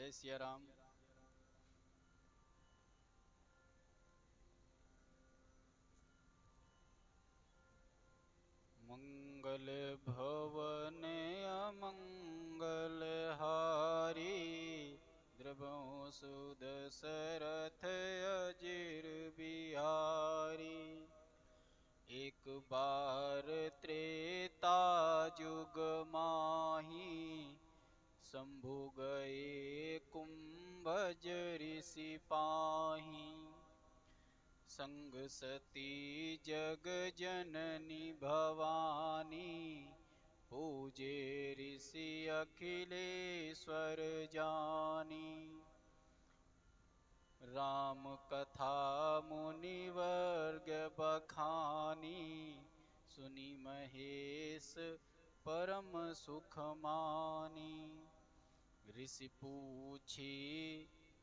जय सिया राम। मंगल भवन अमंगल हारी, द्रवों सुदशरथ अजिर बिहारी। एक बार त्रेता जुग माही, शंभु गए कुंभज ऋषि पाही। संग सती जग जननी भवानी, पूजे ऋषि अखिलेश्वर जानी। राम कथा मुनिवर्ग बखानी, सुनी महेश परम सुख मानी। ऋषि पूछी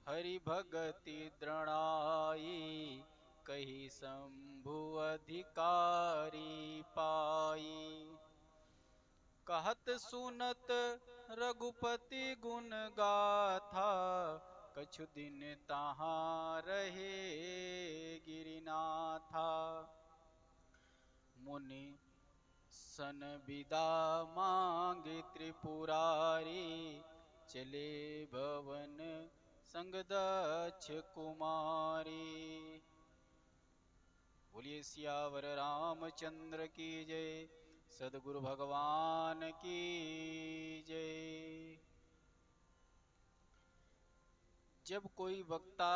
हरि भगति दृढ़ाई, कही शंभु अधिकारी पाई। कहत सुनत रघुपति गुण गाथा, कछु दिन तहाँ रहे गिरिनाथा। मुनि सन विदा मांगे त्रिपुरारी, चले भवन संग दक्ष कुमारी। बोलिए सियावर रामचंद्र की जय, सद्गुरु भगवान की जय। जब कोई वक्ता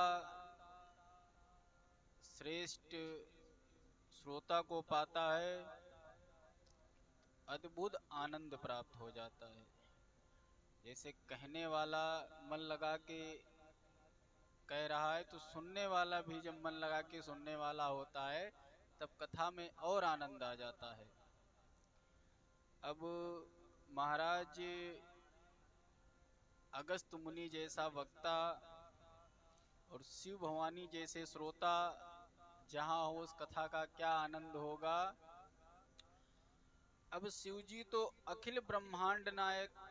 श्रेष्ठ श्रोता को पाता है, अद्भुत आनंद प्राप्त हो जाता है। जैसे कहने वाला मन लगा के कह रहा है, तो सुनने वाला भी जब मन लगा के सुनने वाला होता है, तब कथा में और आनंद आ जाता है। अब महाराज अगस्त मुनि जैसा वक्ता और शिव भवानी जैसे श्रोता जहां हो, उस कथा का क्या आनंद होगा। अब शिव जी तो अखिल ब्रह्मांड नायक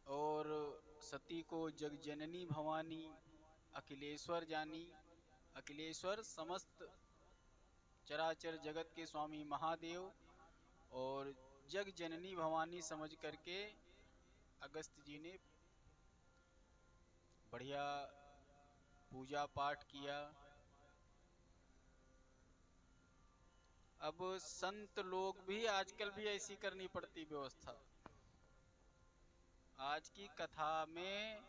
और सती को जग जननी भवानी, अखिलेश्वर जानी। अखिलेश्वर समस्त चराचर जगत के स्वामी महादेव, और जग जननी भवानी समझ करके अगस्त जी ने बढ़िया पूजा पाठ किया। अब संत लोग भी आजकल भी ऐसी करनी पड़ती व्यवस्था। आज की कथा में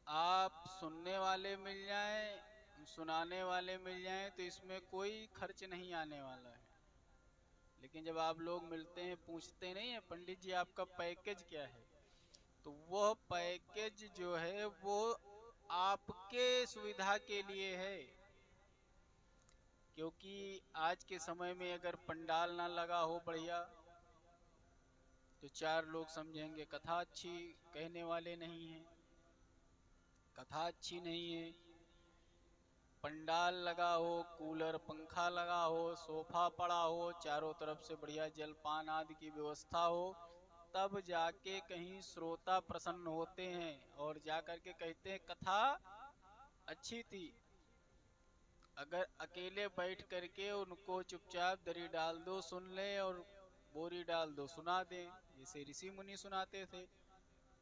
आप सुनने वाले मिल जाएं, सुनाने वाले मिल जाएं, तो इसमें कोई खर्च नहीं आने वाला है। लेकिन जब आप लोग मिलते हैं, पूछते नहीं है पंडित जी आपका पैकेज क्या है, तो वह पैकेज जो है वो आपके सुविधा के लिए है। क्योंकि आज के समय में अगर पंडाल ना लगा हो बढ़िया, तो चार लोग समझेंगे कथा अच्छी कहने वाले नहीं है, कथा अच्छी नहीं है। पंडाल लगा हो, कूलर पंखा लगा हो, सोफा पड़ा हो, चारों तरफ से बढ़िया जलपान आदि की व्यवस्था हो, तब जाके कहीं श्रोता प्रसन्न होते हैं और जाकर के कहते हैं कथा अच्छी थी। अगर अकेले बैठ करके उनको चुपचाप दरी डाल दो सुन ले, और बोरी डाल दो सुना दे, जैसे ऋषि मुनि सुनाते थे,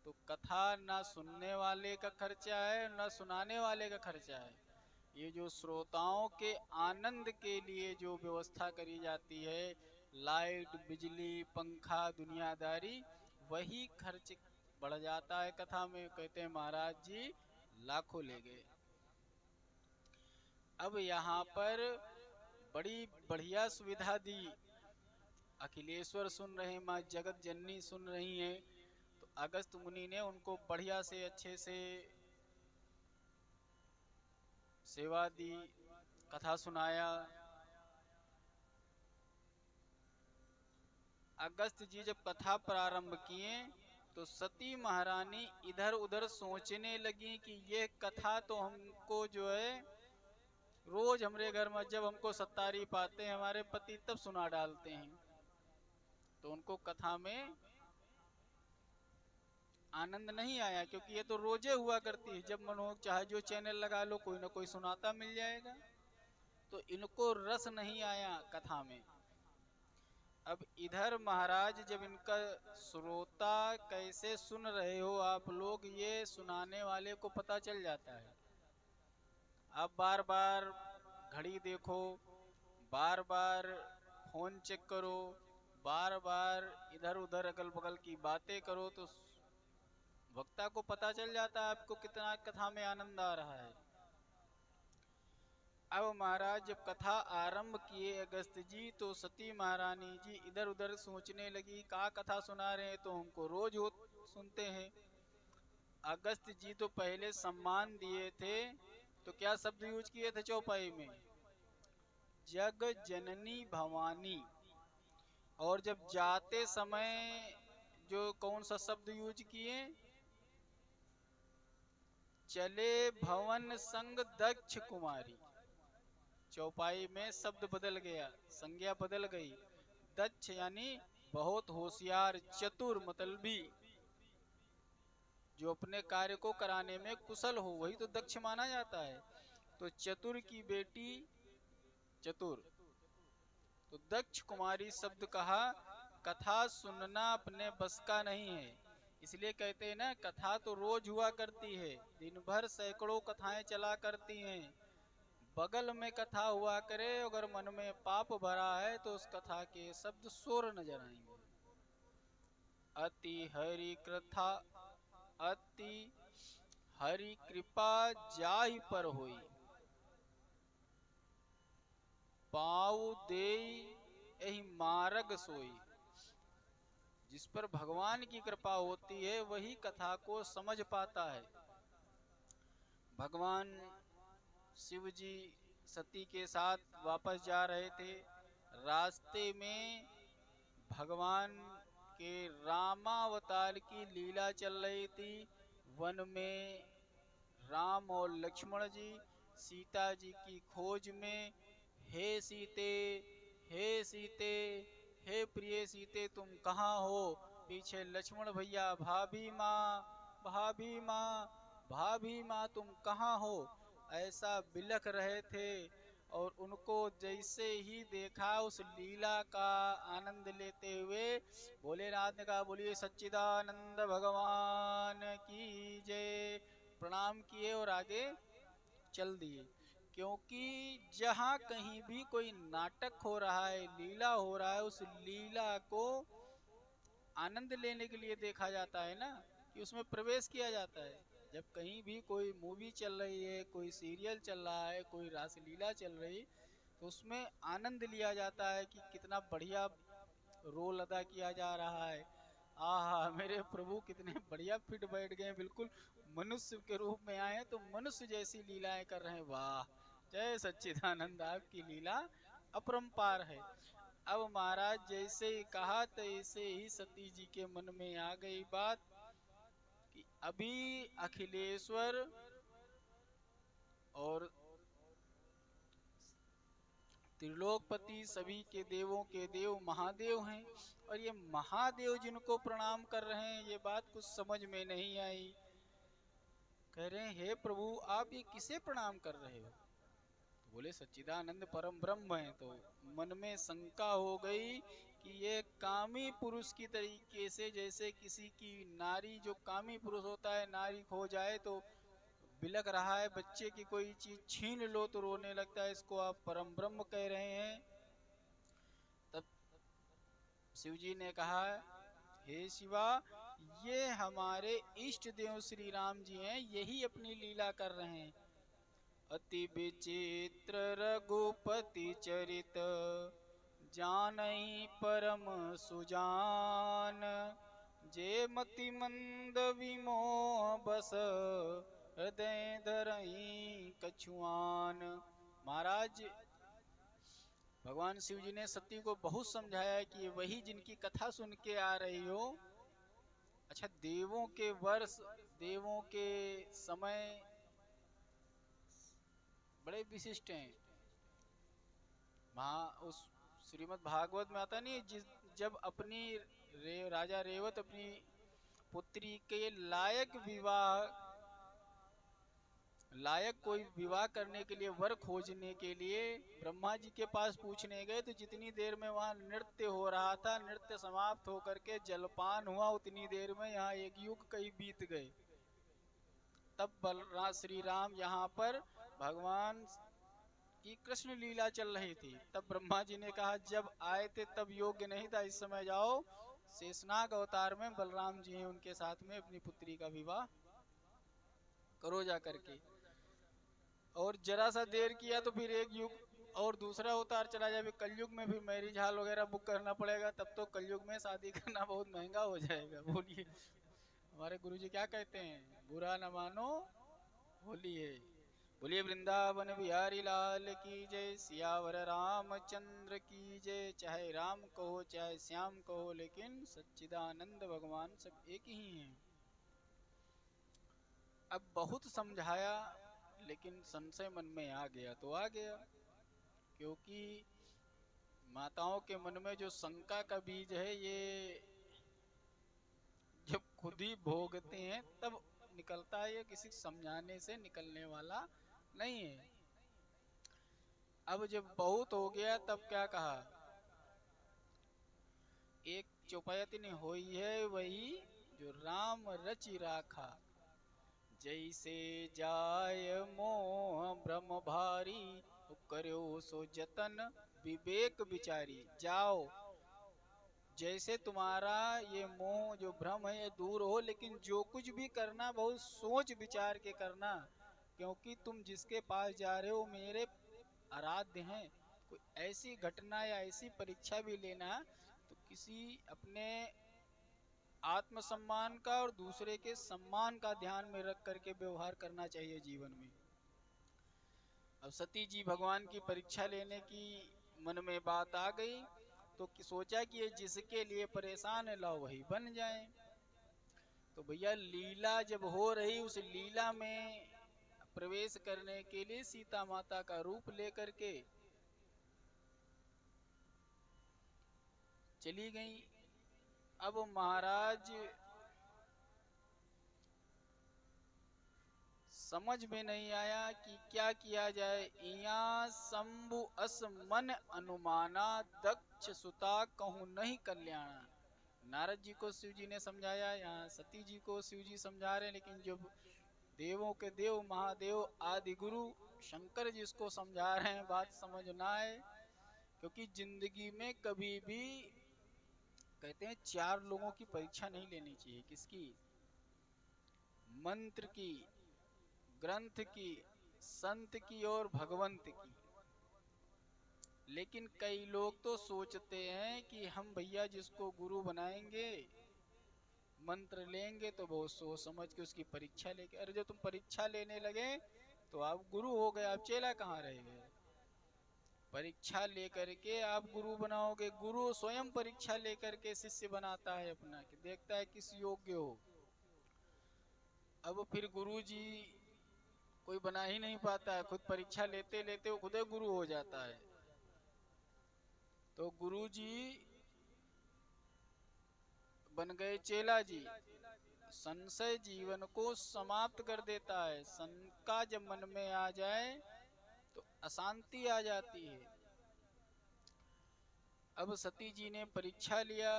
तो कथा ना सुनने वाले का खर्चा है ना सुनाने वाले का खर्चा है। ये जो श्रोताओं के आनंद के लिए जो व्यवस्था करी जाती है, लाइट बिजली पंखा दुनियादारी, वही खर्च बढ़ जाता है कथा में। कहते हैं महाराज जी लाखों ले गए। अब यहाँ पर बड़ी बढ़िया सुविधा दी। अखिलेश्वर सुन रहे, माँ जगत जननी सुन रही हैं, तो अगस्त मुनि ने उनको बढ़िया से अच्छे से सेवा दी, कथा सुनाया। अगस्त जी जब कथा प्रारंभ किए, तो सती महारानी इधर उधर सोचने लगी कि ये कथा तो हमको जो है रोज हमारे घर में जब हमको सत्तारी पाते हैं हमारे पति तब सुना डालते हैं, तो उनको कथा में आनंद नहीं आया, क्योंकि ये तो रोजे हुआ करती है। जब मन हो चाहे जो चैनल लगा लो, कोई ना कोई सुनाता मिल जाएगा। तो इनको रस नहीं आया कथा में। अब इधर महाराज जब इनका श्रोता कैसे सुन रहे हो आप लोग, ये सुनाने वाले को पता चल जाता है। आप बार बार घड़ी देखो, बार बार फोन चेक करो, बार बार इधर उधर अगल बगल की बातें करो, तो वक्ता को पता चल जाता है आपको कितना कथा में आनंद आ रहा है। अब महाराज जब कथा आरंभ किए अगस्त जी, तो सती महारानी जी इधर उधर सोचने लगी, का कथा सुना रहे हैं, तो हमको रोज हो सुनते हैं। अगस्त जी तो पहले सम्मान दिए थे, तो क्या शब्द यूज किए थे चौपाई में? जग जननी भवानी। और जब जाते समय जो कौन सा शब्द यूज किए? चले भवन संग दक्ष कुमारी। चौपाई में शब्द बदल गया, संज्ञा बदल गई। दक्ष यानी बहुत होशियार, चतुर मतलबी, जो अपने कार्य को कराने में कुशल हो, वही तो दक्ष माना जाता है। तो चतुर की बेटी चतुर, तो दक्ष कुमारी शब्द कहा। कथा सुनना अपने बस का नहीं है, इसलिए कहते हैं ना, कथा तो रोज हुआ करती है, दिन भर सैकड़ों कथाएं चला करती हैं। बगल में कथा हुआ करे, अगर मन में पाप भरा है तो उस कथा के शब्द शोर नजर आएंगे। अति हरि कृथा, अति हरि कृपा जाहि पर होई, पाऊ देई एहि मार्ग सोई। जिस पर भगवान की कृपा होती है वही कथा को समझ पाता है। भगवान शिव जी सती के साथ वापस जा रहे थे, रास्ते में भगवान के रामावतार की लीला चल रही थी। वन में राम और लक्ष्मण जी सीता जी की खोज में, हे सीते, हे सीते, हे प्रिय सीते तुम कहाँ हो? पीछे लक्ष्मण भैया, भाभी माँ, भाभी माँ, भाभी माँ तुम कहाँ हो? ऐसा बिलख रहे थे। और उनको जैसे ही देखा, उस लीला का आनंद लेते हुए भोलेनाथ ने कहा, बोलिए सच्चिदानंद भगवान की जय। प्रणाम किए और आगे चल दिए। क्योंकि जहाँ कहीं भी कोई नाटक हो रहा है, लीला हो रहा है, उस लीला को आनंद लेने के लिए देखा जाता है ना, कि उसमें प्रवेश किया जाता है। जब कहीं भी कोई मूवी चल रही है, कोई सीरियल चल रहा है, कोई रासलीला चल रही, तो उसमें आनंद लिया जाता है कि कितना बढ़िया रोल अदा किया जा रहा है। आहा, मेरे प्रभु कितने बढ़िया फिट बैठ गए, बिल्कुल मनुष्य के रूप में आए हैं, तो मनुष्य जैसी लीलाएं कर रहे हैं। वाह, जय सच्चिदानंद, आपकी लीला अपरंपार है। अब महाराज जैसे ही कहा, तैसे ही सती जी के मन में आ गई बात कि अभी अखिलेश्वर और त्रिलोकपति सभी के देवों के देव महादेव हैं, और ये महादेव जिनको प्रणाम कर रहे हैं, ये बात कुछ समझ में नहीं आई। कह रहे हैं, हे प्रभु आप ये किसे प्रणाम कर रहे हो? तो बोले सच्चिदानंद परम ब्रह्म है। तो मन में शंका हो गई कि ये कामी पुरुष की तरीके से, जैसे किसी की नारी, जो कामी पुरुष होता है, नारी खो जाए तो बिलक रहा है, बच्चे की कोई चीज छीन लो तो रोने लगता है, इसको आप परम ब्रह्म कह रहे हैं। तब शिव जी ने कहा, हे शिवा, ये हमारे इष्ट देव श्री राम जी हैं, यही अपनी लीला कर रहे हैं। अति विचित्र रघुपति चरित, जानई परम सुजान, जे मति मंद विमोह बस, हृदय धरई कछुआन। महाराज भगवान शिव जी ने सती को बहुत समझाया कि वही जिनकी कथा सुन के आ रही हो। अच्छा, देवों के वर्ष, देवों के समय बड़े विशिष्ट हैं। उस श्रीमद् भागवत में आता नहीं, जिस जब अपनी राजा रेवत अपनी पुत्री के लायक कोई विवाह करने के लिए, वर खोजने के लिए ब्रह्मा जी के पास पूछने गए, तो जितनी देर में वहां नृत्य हो रहा था, नृत्य समाप्त होकर के जलपान हुआ, उतनी देर में यहाँ एक युग कई बीत गए। तब श्री राम यहाँ पर भगवान की कृष्ण लीला चल रही थी। तब ब्रह्मा जी ने कहा जब आए थे तब योग्य नहीं था, इस समय जाओ शेषनाग अवतार में बलराम जी हैं, उनके साथ में अपनी पुत्री का विवाह करो जा करके। और जरा सा देर किया तो फिर एक युग और दूसरा अवतार चला जाए, कलयुग में भी मैरिज हॉल वगैरह बुक करना पड़ेगा, तब तो कलयुग में शादी करना बहुत महंगा हो जाएगा। बोलिए हमारे गुरुजी क्या कहते हैं, बुरा न मानो होली है। बोलिए वृंदावन बिहारी लाल की जय, सियावर रामचंद्र की जय। चाहे राम कहो चाहे श्याम कहो, लेकिन सच्चिदानंद भगवान सब एक ही हैं। अब बहुत समझाया लेकिन संशय मन में आ गया तो आ गया, क्योंकि माताओं के मन में जो शंका का बीज है, ये जब खुद ही भोगते हैं तब निकलता है, ये किसी समझाने से निकलने वाला नहीं है। अब जब बहुत हो गया तब क्या कहा, एक चौपायती होई है वही जो राम रचि राखा, जैसे जाय मोह भ्रम भारी, करो सो जतन विवेक विचारी। जाओ, जैसे तुम्हारा ये मोह जो भ्रम है ये दूर हो, लेकिन जो कुछ भी करना बहुत सोच विचार के करना, क्योंकि तुम जिसके पास जा रहे हो मेरे आराध्य हैं। कोई ऐसी घटना या ऐसी परीक्षा भी लेना तो किसी अपने आत्मसम्मान का और दूसरे के सम्मान का ध्यान में रख करके व्यवहार करना चाहिए जीवन में। अब सती जी भगवान की परीक्षा लेने की मन में बात आ गई, तो सोचा कि ये जिसके लिए परेशान है लाओ वही बन जाए। तो भैया लीला जब हो रही, उस लीला में प्रवेश करने के लिए सीता माता का रूप लेकर के चली गई। अब महाराज समझ में नहीं आया कि क्या किया जाए। इया शंभु अस मन अनुमाना, दक्ष सुता कहूं नहीं कल्याणा। नारद जी को शिव जी ने समझाया, यहाँ सती जी को शिव जी समझा रहे हैं, लेकिन जब देवों के देव महादेव आदि गुरु शंकर जी इसको समझा रहे हैं, बात समझ ना आए। क्योंकि जिंदगी में कभी भी कहते हैं 4 लोगों की परीक्षा नहीं लेनी चाहिए। किसकी? मंत्र की, ग्रंथ की, संत की और भगवंत की। लेकिन कई लोग तो सोचते हैं कि हम भैया जिसको गुरु बनाएंगे, मंत्र लेंगे तो बहुत सोच समझ के उसकी परीक्षा लेके, अरे जब तुम परीक्षा लेने लगे तो आप गुरु हो गए, आप चेला कहाँ रह गए। परीक्षा लेकर के आप गुरु बनाओगे। गुरु स्वयं परीक्षा लेकर के शिष्य बनाता है अपना, कि देखता है किस योग्य हो। अब फिर गुरु जी कोई बना ही नहीं पाता है, खुद परीक्षा लेते लेते वो खुद ही गुरु हो जाता है। तो गुरु जी बन गए चेला जी। संशय जीवन को समाप्त कर देता है। शंका जब मन में आ जाए तो अशांति आ जाती है। अब सती जी ने परीक्षा लिया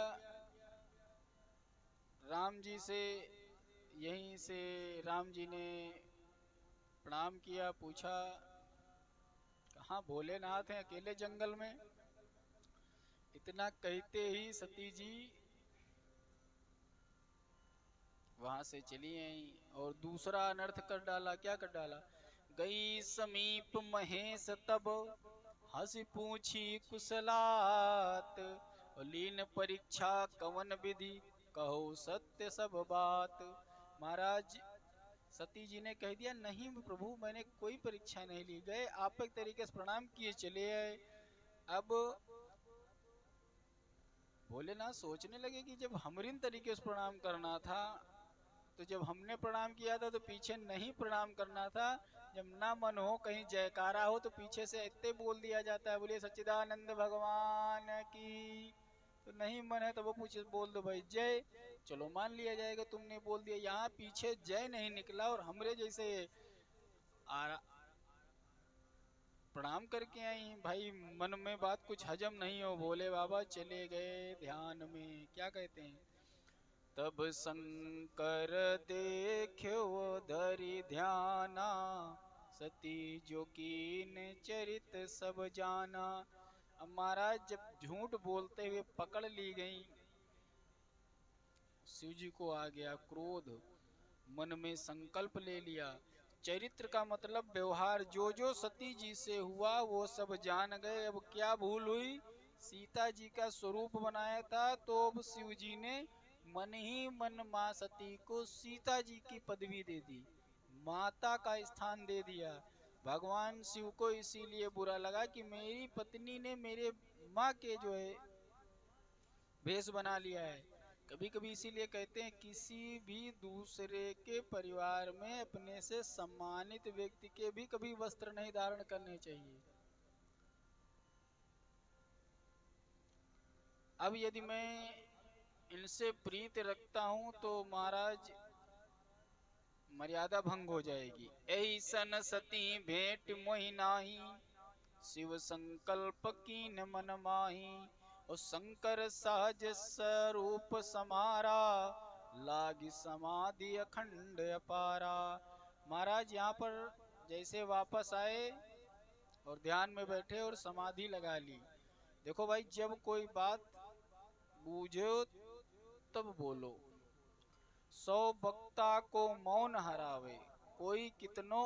राम जी से। यहीं से राम जी ने प्रणाम किया, पूछा कहाँ भोलेनाथ हैं अकेले जंगल में। इतना कहते ही सती जी वहां से चली आई और दूसरा अनर्थ कर डाला। क्या कर डाला? गई समीप महेश तब, हंसी पूछी कुशलात, लीन परीक्षा कवन विधि, कहो सत्य सब बात। महाराज सती जी ने कह दिया, नहीं प्रभु मैंने कोई परीक्षा नहीं ली। गए आप एक तरीके से प्रणाम किए चले आए। अब भोलेनाथ सोचने लगे कि जब हमरिन तरीके से प्रणाम करना था, तो जब हमने प्रणाम किया था तो पीछे नहीं प्रणाम करना था। जब ना मन हो कहीं जयकारा हो तो पीछे से इतने बोल दिया जाता है, बोलिए सच्चिदानंद भगवान की। तो नहीं मन है तो वो पूछे, बोल दो भाई जय, चलो मान लिया जाएगा तुमने बोल दिया। यहाँ पीछे जय नहीं निकला और हमरे जैसे प्रणाम करके आई भाई, मन में बात कुछ हजम नहीं हो, भोले बाबा चले गए ध्यान में। क्या कहते हैं, तब शंकर देख्यो धरि ध्याना, सती जोगीन चरित सब जाना। अब महाराज जब झूठ बोलते हुए पकड़ ली गई, शिव जी को आ गया क्रोध, मन में संकल्प ले लिया। चरित्र का मतलब व्यवहार, जो जो सती जी से हुआ वो सब जान गए। अब क्या भूल हुई, सीता जी का स्वरूप बनाया था तो अब शिव जी ने मन ही मन माँ सती को सीता जी की पदवी दे दी, माता का स्थान दे दिया। भगवान शिव को इसीलिए बुरा लगा कि मेरी पत्नी ने मेरे माँ के जो है भेष बना लिया है। कभी कभी इसीलिए कहते हैं किसी भी दूसरे के परिवार में अपने से सम्मानित व्यक्ति के भी कभी वस्त्र नहीं धारण करने चाहिए। अब यदि मैं इनसे प्रीत रखता हूं तो महाराज मर्यादा भंग हो जाएगी। ऐसन सती भेंट मोहि नाही, शिव संकल्प कीन मन माही। और शंकर सहज स्वरूप समारा, लागी समाधि अखंड अपारा। महाराज यहाँ पर जैसे वापस आए और ध्यान में बैठे और समाधि लगा ली। देखो भाई, जब कोई बात बूझो तब बोलो, सौ वक्ता को मौन हरावे। कोई कितनो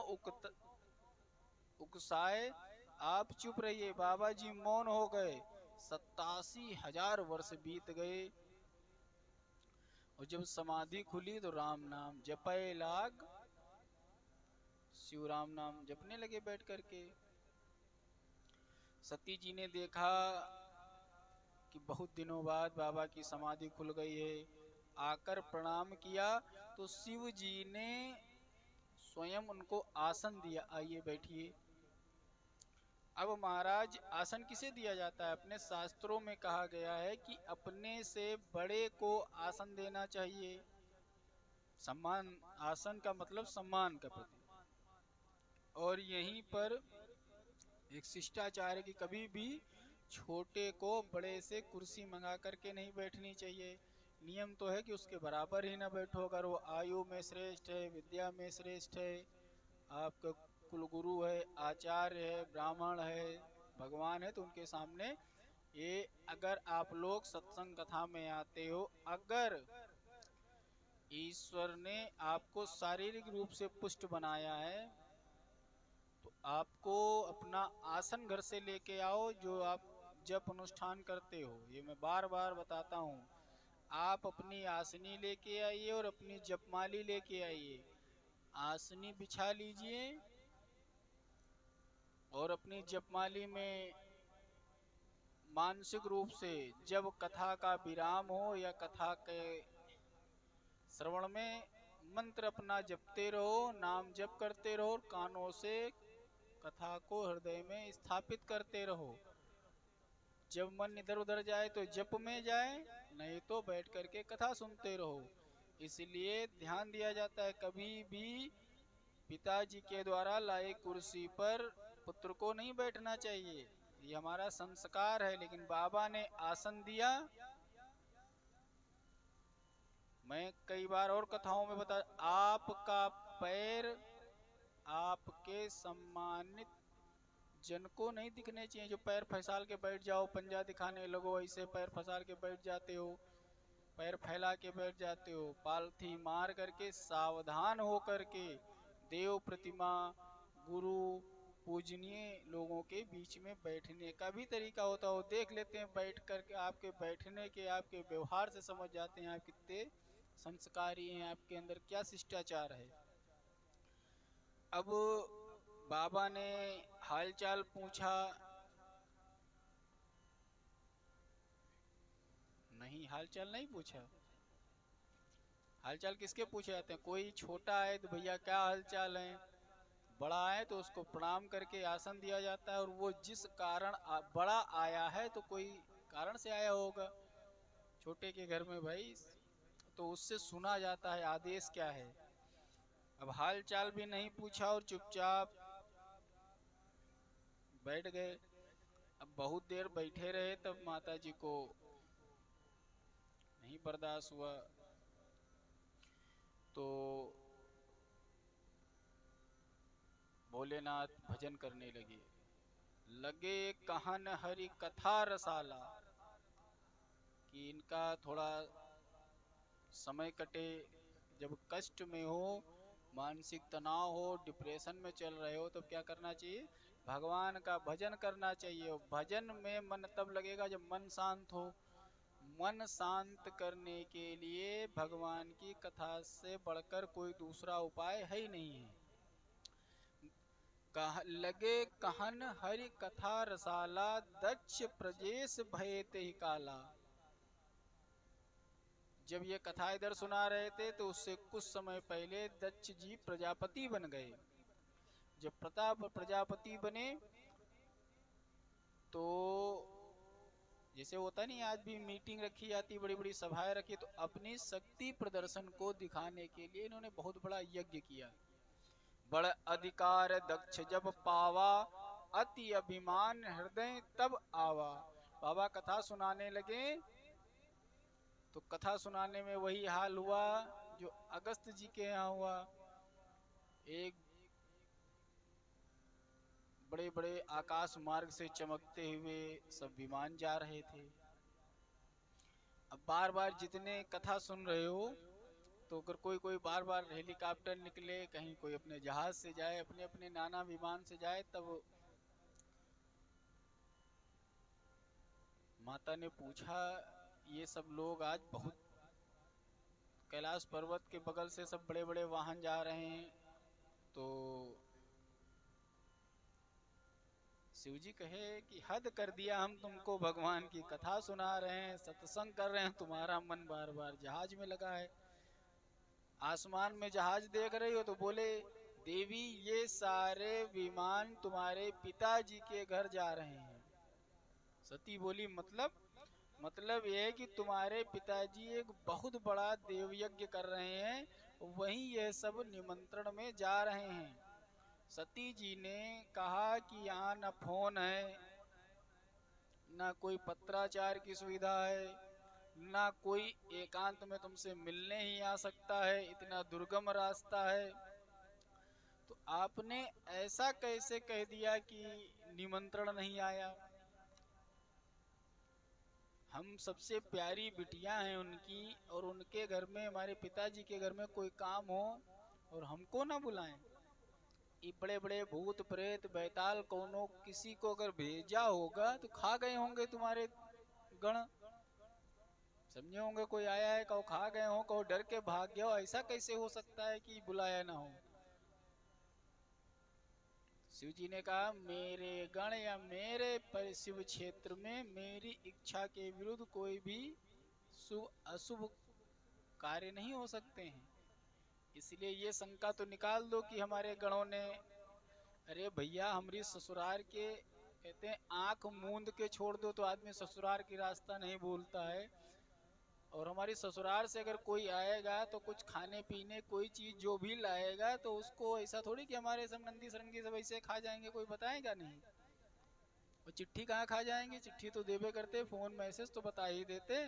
उकसाए आप चुप रहिए। बाबा जी मौन हो गए, 87,000 वर्ष बीत गए और जब समाधि खुली तो राम नाम जपे लाग, शिव राम नाम जपने लगे बैठ करके। सती जी ने देखा कि बहुत दिनों बाद बाबा की समाधि खुल गई है, आकर प्रणाम किया तो शिव जी ने स्वयं उनको आसन दिया, आइए बैठिए। अब महाराज आसन किसे दिया जाता है, अपने शास्त्रों में कहा गया है कि अपने से बड़े को आसन देना चाहिए। सम्मान, आसन का मतलब सम्मान का प्रति। और यहीं पर एक शिष्टाचार है कि कभी भी छोटे को बड़े से कुर्सी मंगा करके नहीं बैठनी चाहिए। नियम तो है कि उसके बराबर ही ना बैठो। अगर वो आयु में श्रेष्ठ है, विद्या में श्रेष्ठ है, आपका कुलगुरु है, आचार्य है, ब्राह्मण है, भगवान है, तो उनके सामने ये, अगर आप लोग सत्संग कथा में आते हो, अगर ईश्वर ने आपको शारीरिक रूप से पुष्ट बनाया है तो आपको अपना आसन घर से लेके आओ। जो आप जप अनुष्ठान करते हो, ये मैं बार बार बताता हूँ, आप अपनी आसनी लेके आइए और अपनी जपमाली लेके आइए। आसनी बिछा लीजिए और अपनी जपमाली में मानसिक रूप से जब कथा का विराम हो या कथा के श्रवण में मंत्र अपना जपते रहो, नाम जप करते रहो और कानों से कथा को हृदय में स्थापित करते रहो। जब मन इधर उधर जाए तो जप में जाए, नहीं तो बैठ करके कथा सुनते रहो। इसलिए ध्यान दिया जाता है, कभी भी पिताजी के द्वारा लाए कुर्सी पर पुत्र को नहीं बैठना चाहिए, ये हमारा संस्कार है। लेकिन बाबा ने आसन दिया। मैं कई बार और कथाओं में बता, आपका पैर आपके सम्मानित जन को नहीं दिखने चाहिए। जो पैर फैसाल के बैठ जाओ, पंजा दिखाने लगो, ऐसे पैर फैसाल के बैठ जाते हो, पैर फैला के बैठ जाते हो, पालथी मार करके सावधान हो करके देव प्रतिमा, गुरु, पूजनीय लोगों के बीच में बैठने का भी तरीका होता हो, देख लेते हैं बैठ करके। आपके बैठने के, आपके व्यवहार से समझ जाते हैं आप कितने संस्कारी हैं, आपके अंदर क्या शिष्टाचार है। अब बाबा ने हालचाल पूछा, नहीं हालचाल नहीं पूछा। हालचाल किसके पूछे जाते हैं, कोई छोटा है तो भैया क्या हालचाल है, बड़ा है तो उसको प्रणाम करके आसन दिया जाता है। और वो जिस कारण बड़ा आया है तो कोई कारण से आया होगा, छोटे के घर में भाई, तो उससे सुना जाता है आदेश क्या है। अब हाल चाल भी नहीं पूछा और चुपचाप बैठ गए। अब बहुत देर बैठे रहे, तब माता जी को नहीं बर्दाश्त हुआ, तो भोलेनाथ भजन करने लगे। लगे कहन हरि कथा रसाला, कि इनका थोड़ा समय कटे। जब कष्ट में हो, मानसिक तनाव हो, डिप्रेशन में चल रहे हो, तो क्या करना चाहिए? भगवान का भजन करना चाहिए। भजन में मन तब लगेगा जब मन शांत हो। मन शांत करने के लिए भगवान की कथा से बढ़कर कोई दूसरा उपाय है ही नहीं है। लगे कहन हरि कथा रसाला, दक्ष प्रजेश भय ते काला। जब ये कथा इधर सुना रहे थे तो उससे कुछ समय पहले दक्ष जी प्रजापति बन गए। जब प्रताप प्रजापति बने तो जैसे होता नहीं, आज भी मीटिंग रखी जाती, बड़ी बड़ी सभाएं रखी, तो अपनी शक्ति प्रदर्शन को दिखाने के लिए इन्होंने बहुत बड़ा यज्ञ किया। बड़ अधिकार दक्ष जब पावा, अति अभिमान हृदय तब आवा। बाबा कथा सुनाने लगे तो कथा सुनाने में वही हाल हुआ जो अगस्त जी के यहाँ हुआ। एक बड़े बड़े आकाश मार्ग से चमकते हुए सब विमान जा रहे थे। अब बार बार जितने कथा सुन रहे हो, तो अगर कोई कोई बार बार हेलीकॉप्टर निकले, कहीं कोई अपने जहाज से जाए, अपने अपने नाना विमान से जाए, तब माता ने पूछा, ये सब लोग आज बहुत कैलाश पर्वत के बगल से सब बड़े बड़े वाहन जा रहे हैं, तो शिव जी कहे कि हद कर दिया, हम तुमको भगवान की कथा सुना रहे हैं, सत्संग कर रहे हैं, तुम्हारा मन बार बार जहाज में लगा है। आसमान में जहाज देख रही हो तो बोले, देवी ये सारे विमान तुम्हारे पिताजी के घर जा रहे हैं। सती बोली, मतलब ये है कि तुम्हारे पिताजी एक बहुत बड़ा देव यज्ञ कर रहे हैं, वहीं ये सब निमंत्रण में जा रहे हैं। सती जी ने कहा कि यहाँ न फोन है, न कोई पत्राचार की सुविधा है, ना कोई एकांत में तुमसे मिलने ही आ सकता है, इतना दुर्गम रास्ता है। तो आपने ऐसा कैसे कह दिया कि निमंत्रण नहीं आया? हम सबसे प्यारी बिटिया हैं उनकी, और उनके घर में, हमारे पिताजी के घर में कोई काम हो और हमको ना बुलाएं? ये बड़े बड़े भूत प्रेत बैताल कोनो किसी को अगर भेजा होगा तो खा गए होंगे तुम्हारे गण, समझे होंगे। कोई आया है, कहो खा गए हो, कहो डर के भाग गए हो। ऐसा कैसे हो सकता है कि बुलाया ना हो? शिव जी ने कहा, मेरे गण या मेरे शिव क्षेत्र में मेरी इच्छा के विरुद्ध कोई भी शुभ अशुभ कार्य नहीं हो सकते हैं। इसलिए ये शंका तो निकाल दो कि हमारे गणों ने, अरे भैया हमारी ससुराल के, कहते हैं आंख मूंद के छोड़ दो तो आदमी ससुराल की रास्ता नहीं भूलता है। और हमारी ससुराल से अगर कोई आएगा तो कुछ खाने पीने कोई चीज जो भी लाएगा, तो उसको ऐसा थोड़ी कि हमारे सब नंदी सरंगी सब ऐसे खा जाएंगे, कोई बताएगा नहीं। और चिट्ठी कहाँ खा जाएंगे? चिट्ठी तो देवे करते, फोन मैसेज तो बता ही देते।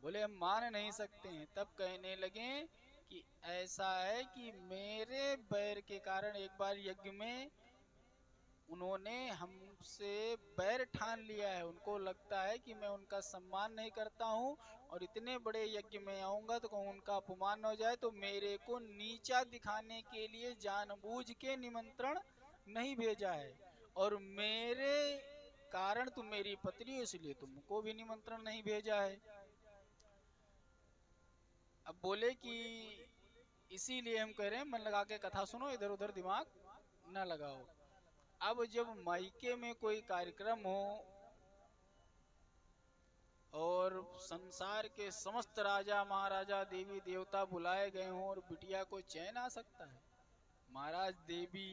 बोले हम मान नहीं सकते हैं। तब कहने लगे कि ऐसा है कि मेरे बैर के कारण एक बार यज्ञ में उन्होंने हमसे बैर ठान लिया है। उनको लगता है कि मैं उनका सम्मान नहीं करता हूँ, और इतने बड़े यज्ञ में आऊंगा तो कहूँ उनका अपमान हो जाए, तो मेरे को नीचा दिखाने के लिए जानबूझ के निमंत्रण नहीं भेजा है। और मेरे कारण तुम मेरी पत्नी हो, इसलिए तुमको भी निमंत्रण नहीं भेजा है। अब बोले कि इसीलिए हम कह रहे हैं मन लगा के कथा सुनो, इधर उधर दिमाग न लगाओ। अब जब मायके में कोई कार्यक्रम हो और संसार के समस्त राजा महाराजा देवी देवता बुलाए गए हों और बिटिया को चैन आ सकता है? महाराज देवी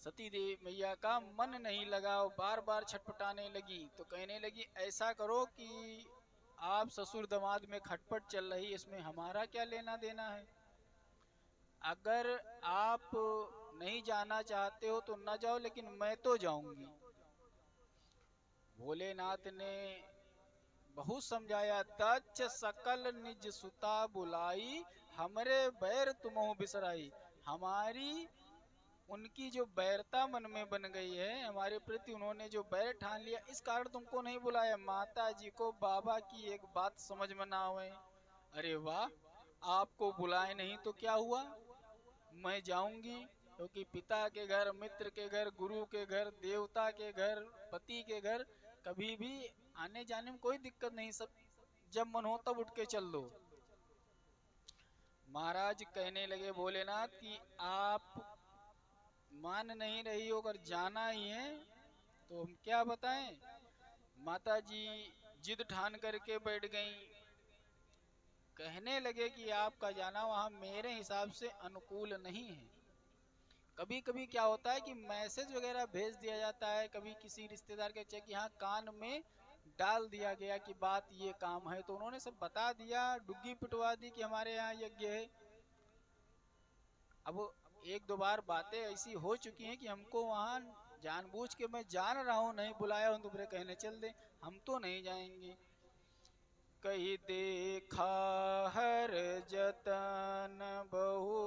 सती देवी मैया का मन नहीं लगा, बार बार छटपटाने लगी। तो कहने लगी, ऐसा करो कि आप ससुर दामाद में खटपट चल रही, इसमें हमारा क्या लेना देना है। अगर आप नहीं जाना चाहते हो तो न जाओ, लेकिन मैं तो जाऊंगी। भोलेनाथ ने बहुत समझाया, तच सकल निज सुता बुलाई, हमरे बैर तुमहु बिसराई। हमारी उनकी जो बैरता मन में बन गई है हमारे प्रति, उन्होंने जो बैर ठान लिया, इस कारण तुमको नहीं बुलाया। माता जी को बाबा की एक बात समझ में ना आवे, अरे वाह, आपको बुलाए नहीं तो क्या हुआ, मैं जाऊंगी। क्योंकि पिता के घर, मित्र के घर, गुरु के घर, देवता के घर, पति के घर, कभी भी आने जाने में कोई दिक्कत नहीं, सब जब मन हो तब उठ के चल दो। महाराज कहने लगे भोलेनाथ कि आप मान नहीं रही हो, अगर जाना ही है तो हम क्या बताएं। माता जी जिद ठान करके बैठ गईं। कहने लगे कि आपका जाना वहां मेरे हिसाब से अनुकूल नहीं है। कभी कभी क्या होता है कि मैसेज वगैरह भेज दिया जाता है, कभी किसी रिश्तेदार के चेक यहाँ कान में डाल दिया गया कि बात ये काम है, तो उन्होंने सब बता दिया, डुग्गी पिटवा दी कि हमारे यहाँ यज्ञ है। अब एक दो बार बातें ऐसी हो चुकी हैं कि हमको वहां जानबूझ के, मैं जान रहा हूँ नहीं बुलाया हूं, तुम्हारे कहने चल दे, हम तो नहीं जाएंगे। कही देखा हर जतन बहु,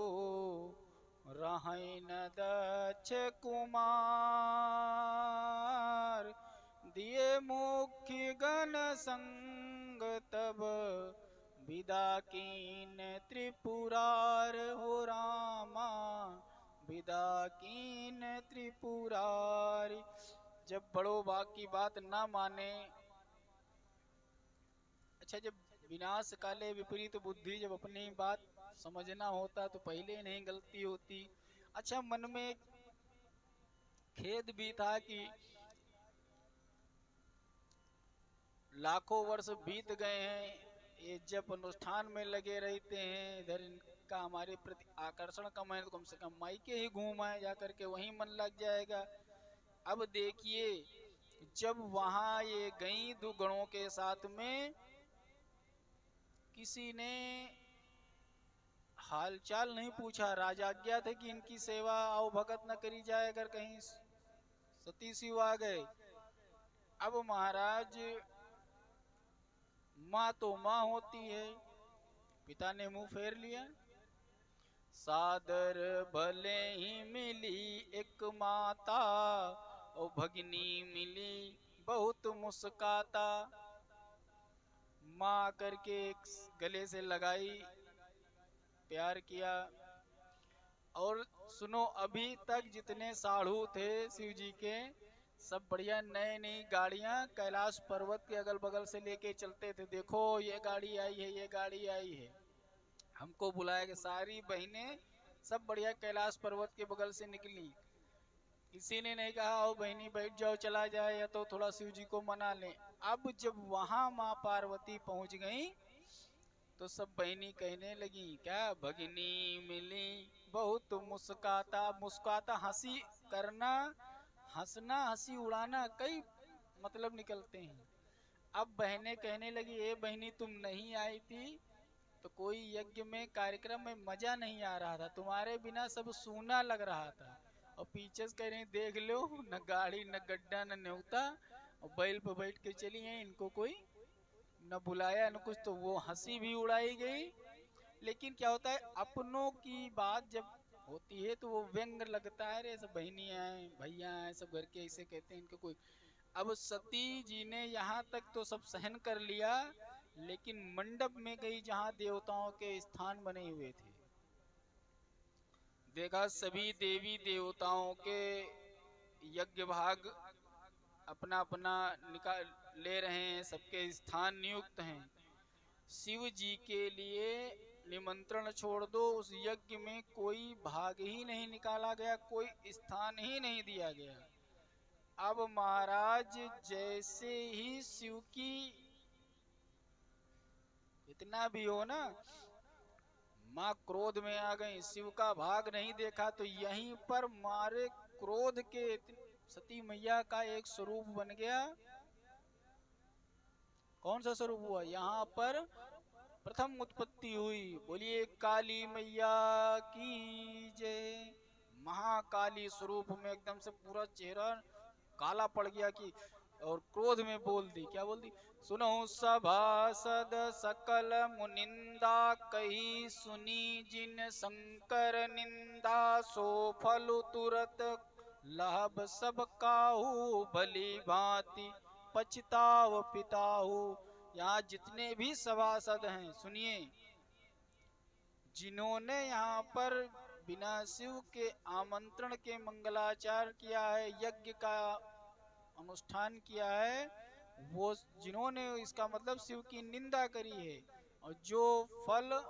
रहन दक्ष कुमार, दिए मुख्य गण संग तब, विदा कीन त्रिपुरार हो रामा, विदा कीन त्रिपुरारी। जब बड़ो बाग की बात ना माने, अच्छा जब विनाश काले विपरीत बुद्धि, जब अपनी बात समझना होता तो पहले नहीं गलती होती। अच्छा मन में खेद भी था कि लाखों वर्ष बीत गए हैं, ये जब अनुष्ठान में लगे रहते हैं, इधर इनका हमारे प्रति आकर्षण कम है, तो कम से कम मायके ही घूम आए, जाकर के वहीं मन लग जाएगा। अब देखिए जब वहां ये गई दो गणों के साथ में, किसी ने हालचाल नहीं पूछा। राजाज्ञा थे कि इनकी सेवा आओ भगत न करी जाए, अगर कहीं सती शिव आ गए। अब महाराज, माँ तो माँ होती है, पिता ने मुंह फेर लिया। सादर भले ही मिली एक माता, और भगनी मिली बहुत मुस्काता। माँ करके गले से लगाई, प्यार किया। और सुनो, अभी तक जितने साधु थे शिव जी के, सब बढ़िया नई नई गाड़ियां कैलाश पर्वत के अगल बगल से लेके चलते थे। देखो ये गाड़ी आई है, ये गाड़ी आई है, हमको बुलाया कि सारी बहनें सब बढ़िया कैलाश पर्वत के बगल से निकली। किसी ने नहीं कहा ओ बहनी बैठ जाओ चला जाए, या तो थोड़ा शिव जी को मना लें। अब जब वहां माँ पार्वती पहुंच गई तो सब बहनी कहने लगी, क्या भगनी मिली बहुत मुस्काता। मुस्काता हंसी करना, हंसना, हंसी उड़ाना, कई मतलब निकलते हैं। अब बहनें कहने लगी, ए बहनी तुम नहीं आई थी तो कोई यज्ञ में कार्यक्रम में मजा नहीं आ रहा था, तुम्हारे बिना सब सूना लग रहा था। और पीछे से कह रही देख लो, न गाड़ी न गड्ढा न न्योता, और बैल पे बैठ के चली हैं, इनको कोई न बुलाया न कुछ। तो वो हंसी भी उड़ाई गई। लेकिन क्या होता है, अपनों की बात जब होती है तो वो व्यंग लगता है, रे सब बहनियां हैं, भैया हैं, सब घर के ऐसे कहते हैं, इनको कोई। अब सती जी ने यहाँ तक तो सब सहन कर लिया, लेकिन मंडप में गई जहाँ देवताओं के स्थान बने हुए थे, देखा सभी देवी देवताओं के यज्ञ भाग अपना अपना निकाल ले रहे हैं, सबके स्थान नियुक्त हैं। शिव जी के लिए निमंत्रण छोड़ दो, उस यज्ञ में कोई भाग ही नहीं निकाला गया, कोई स्थान ही नहीं दिया गया। अब महाराज जैसे ही शिव की, इतना भी हो ना, माँ क्रोध में आ गई, शिव का भाग नहीं देखा, तो यहीं पर मारे क्रोध के सती मैया का एक स्वरूप बन गया। कौन सा स्वरूप हुआ? यहाँ पर प्रथम उत्पत्ति हुई। बोलिए काली मैया की जय। महाकाली स्वरूप में एकदम से पूरा चेहरा काला पड़ गया कि, और क्रोध में बोल दी। क्या बोल दी? सुनो सभासद सकल मुनिंदा, कही सुनी जिन शंकर निंदा, सो फल तुरत लाभ सब काहू, भली भांति पछताव पिताहू। यहाँ जितने भी सभासद हैं सुनिए, जिन्होंने यहाँ पर बिना शिव के आमंत्रण के मंगलाचार किया है, यज्ञ का अनुष्ठान किया है, वो जिन्होंने इसका मतलब शिव की निंदा करी है, और जो फल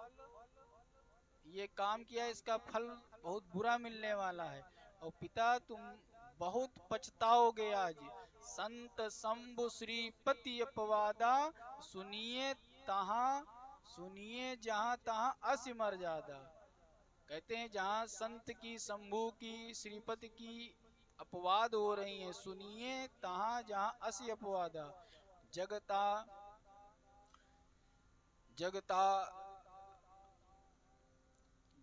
ये काम किया है, इसका फल बहुत बुरा मिलने वाला है। और पिता तुम बहुत पछताओगे आज। संत शंभु श्रीपति अपवादा, सुनिए तहां सुनिए जहां तहां असी मर्यादा। कहते हैं जहां संत की, शंभु की, श्रीपति की अपवाद हो रही हैं, सुनिए तहां जहां असी अपवादा। जगता जगता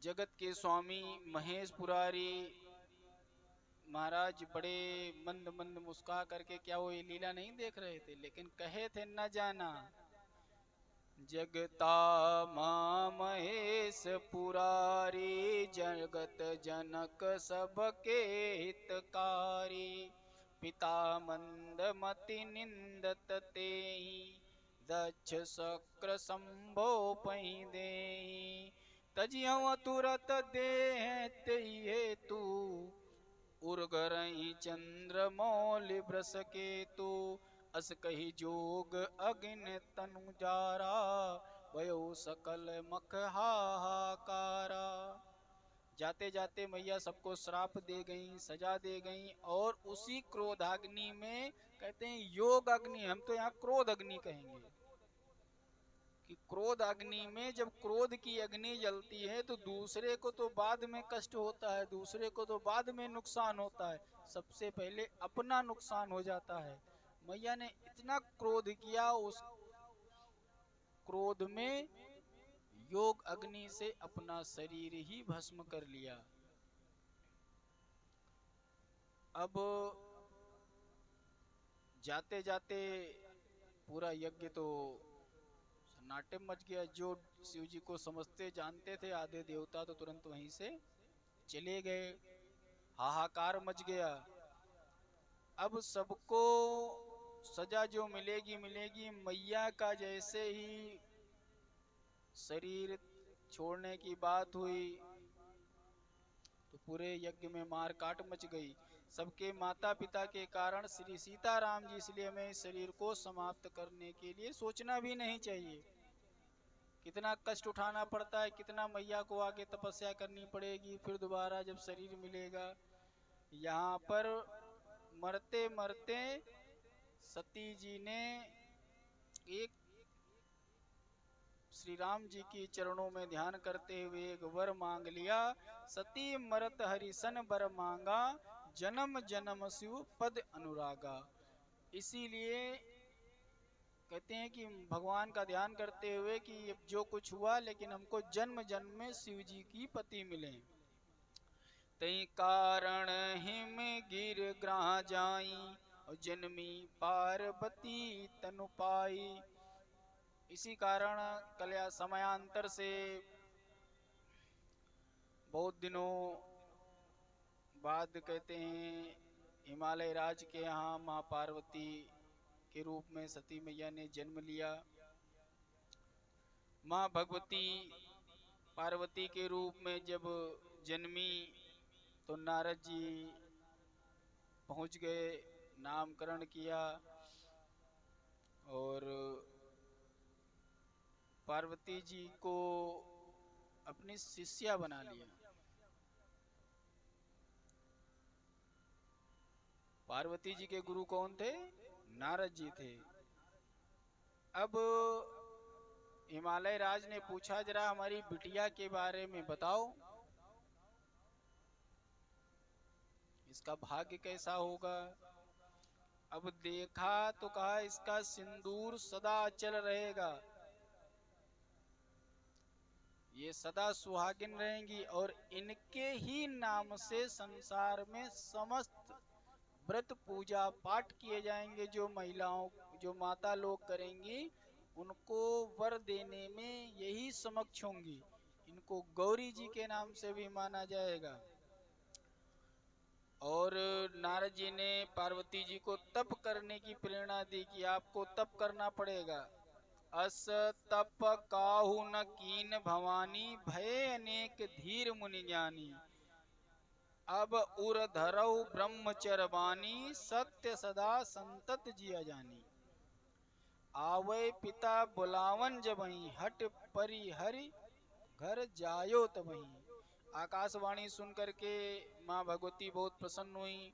जगत के स्वामी महेश पुरारी महाराज बड़े मंद मंद मुस्का करके, क्या वो ये लीला नहीं देख रहे थे? लेकिन कहे थे न जाना। जगता मां महेश पुरारी, जगत जनक सबके हितकारी, पिता मंद मति निंदत तेहि, दक्ष शक्र संभो पहि देहि, तजियं तुरत देह तेहि हेतु, उर्गरहि चंद्र मौलि ब्रस केतु, अस कही जोग अग्नि तनु जारा, भयो सकल मख हाहाकारा। जाते जाते मैया सबको श्राप दे गई, सजा दे गई, और उसी क्रोधाग्नि में, कहते हैं योग अग्नि, हम तो यहाँ क्रोध अग्नि कहेंगे, कि क्रोध अग्नि में जब क्रोध की अग्नि जलती है तो दूसरे को तो बाद में कष्ट होता है, दूसरे को तो बाद में नुकसान होता है, सबसे पहले अपना नुकसान हो जाता है। मैया ने इतना क्रोध किया, उस क्रोध में योग अग्नि से अपना शरीर ही भस्म कर लिया। अब जाते जाते पूरा यज्ञ तो सन्नाटे मच गया। जो शिव जी को समझते जानते थे आधे देवता, तो तुरंत वहीं से चले गए, हाहाकार मच गया। अब सबको सजा जो मिलेगी मिलेगी। मैया का जैसे ही शरीर छोड़ने की बात हुई तो पूरे यज्ञ में मार काट मच गई। सबके माता पिता के कारण श्री सीताराम जी, इसलिए हमें शरीर को समाप्त करने के लिए सोचना भी नहीं चाहिए। कितना कष्ट उठाना पड़ता है, कितना मैया को आगे तपस्या करनी पड़ेगी, फिर दोबारा जब शरीर मिलेगा। यहाँ पर मरते मरते सती जी ने एक श्री राम जी की चरणों में ध्यान करते हुए एक वर मांग लिया। सती मरत हरिसन बर मांगा, जन्म जन्म शिव पद अनुरागा। इसीलिए कहते हैं कि भगवान का ध्यान करते हुए कि जो कुछ हुआ, लेकिन हमको जन्म जन्म में शिव जी की पति मिले। तई कारण हिम गिर ग्राह जाई, और जन्मी पार्वती तनु पाई। इसी कारण कल्या समयांतर से बहुत दिनों बाद, कहते हैं हिमालय राज के यहाँ माँ पार्वती के रूप में सती मैया ने जन्म लिया। माँ भगवती पार्वती के रूप में जब जन्मी तो नारद जी पहुंच गए, नामकरण किया और पार्वती जी को अपनी शिष्या बना लिया। पार्वती जी के गुरु कौन थे? नारद जी थे। अब हिमालय राज ने पूछा, जरा हमारी बिटिया के बारे में बताओ, इसका भाग्य कैसा होगा। अब देखा तो कहा इसका सिंदूर सदा अचल रहेगा, ये सदा सुहागिन रहेंगी और इनके ही नाम से संसार में समस्त व्रत पूजा पाठ किए जाएंगे। जो महिलाओं, जो माता लोग करेंगी, उनको वर देने में यही समक्ष होंगी। इनको गौरी जी के नाम से भी माना जाएगा। और नारद जी ने पार्वती जी को तप करने की प्रेरणा दी कि आपको तप करना पड़ेगा। अस तप काहू न कीन भवानी, भय अनेक धीर मुनि ज्ञानी। अब उर धरऊ ब्रह्मचर बानी, सत्य सदा संतत जिया जानी। आवे पिता बुलावन जबही, हट परिहरि घर जायो तबही। आकाशवाणी सुन करके माँ भगवती बहुत प्रसन्न हुई।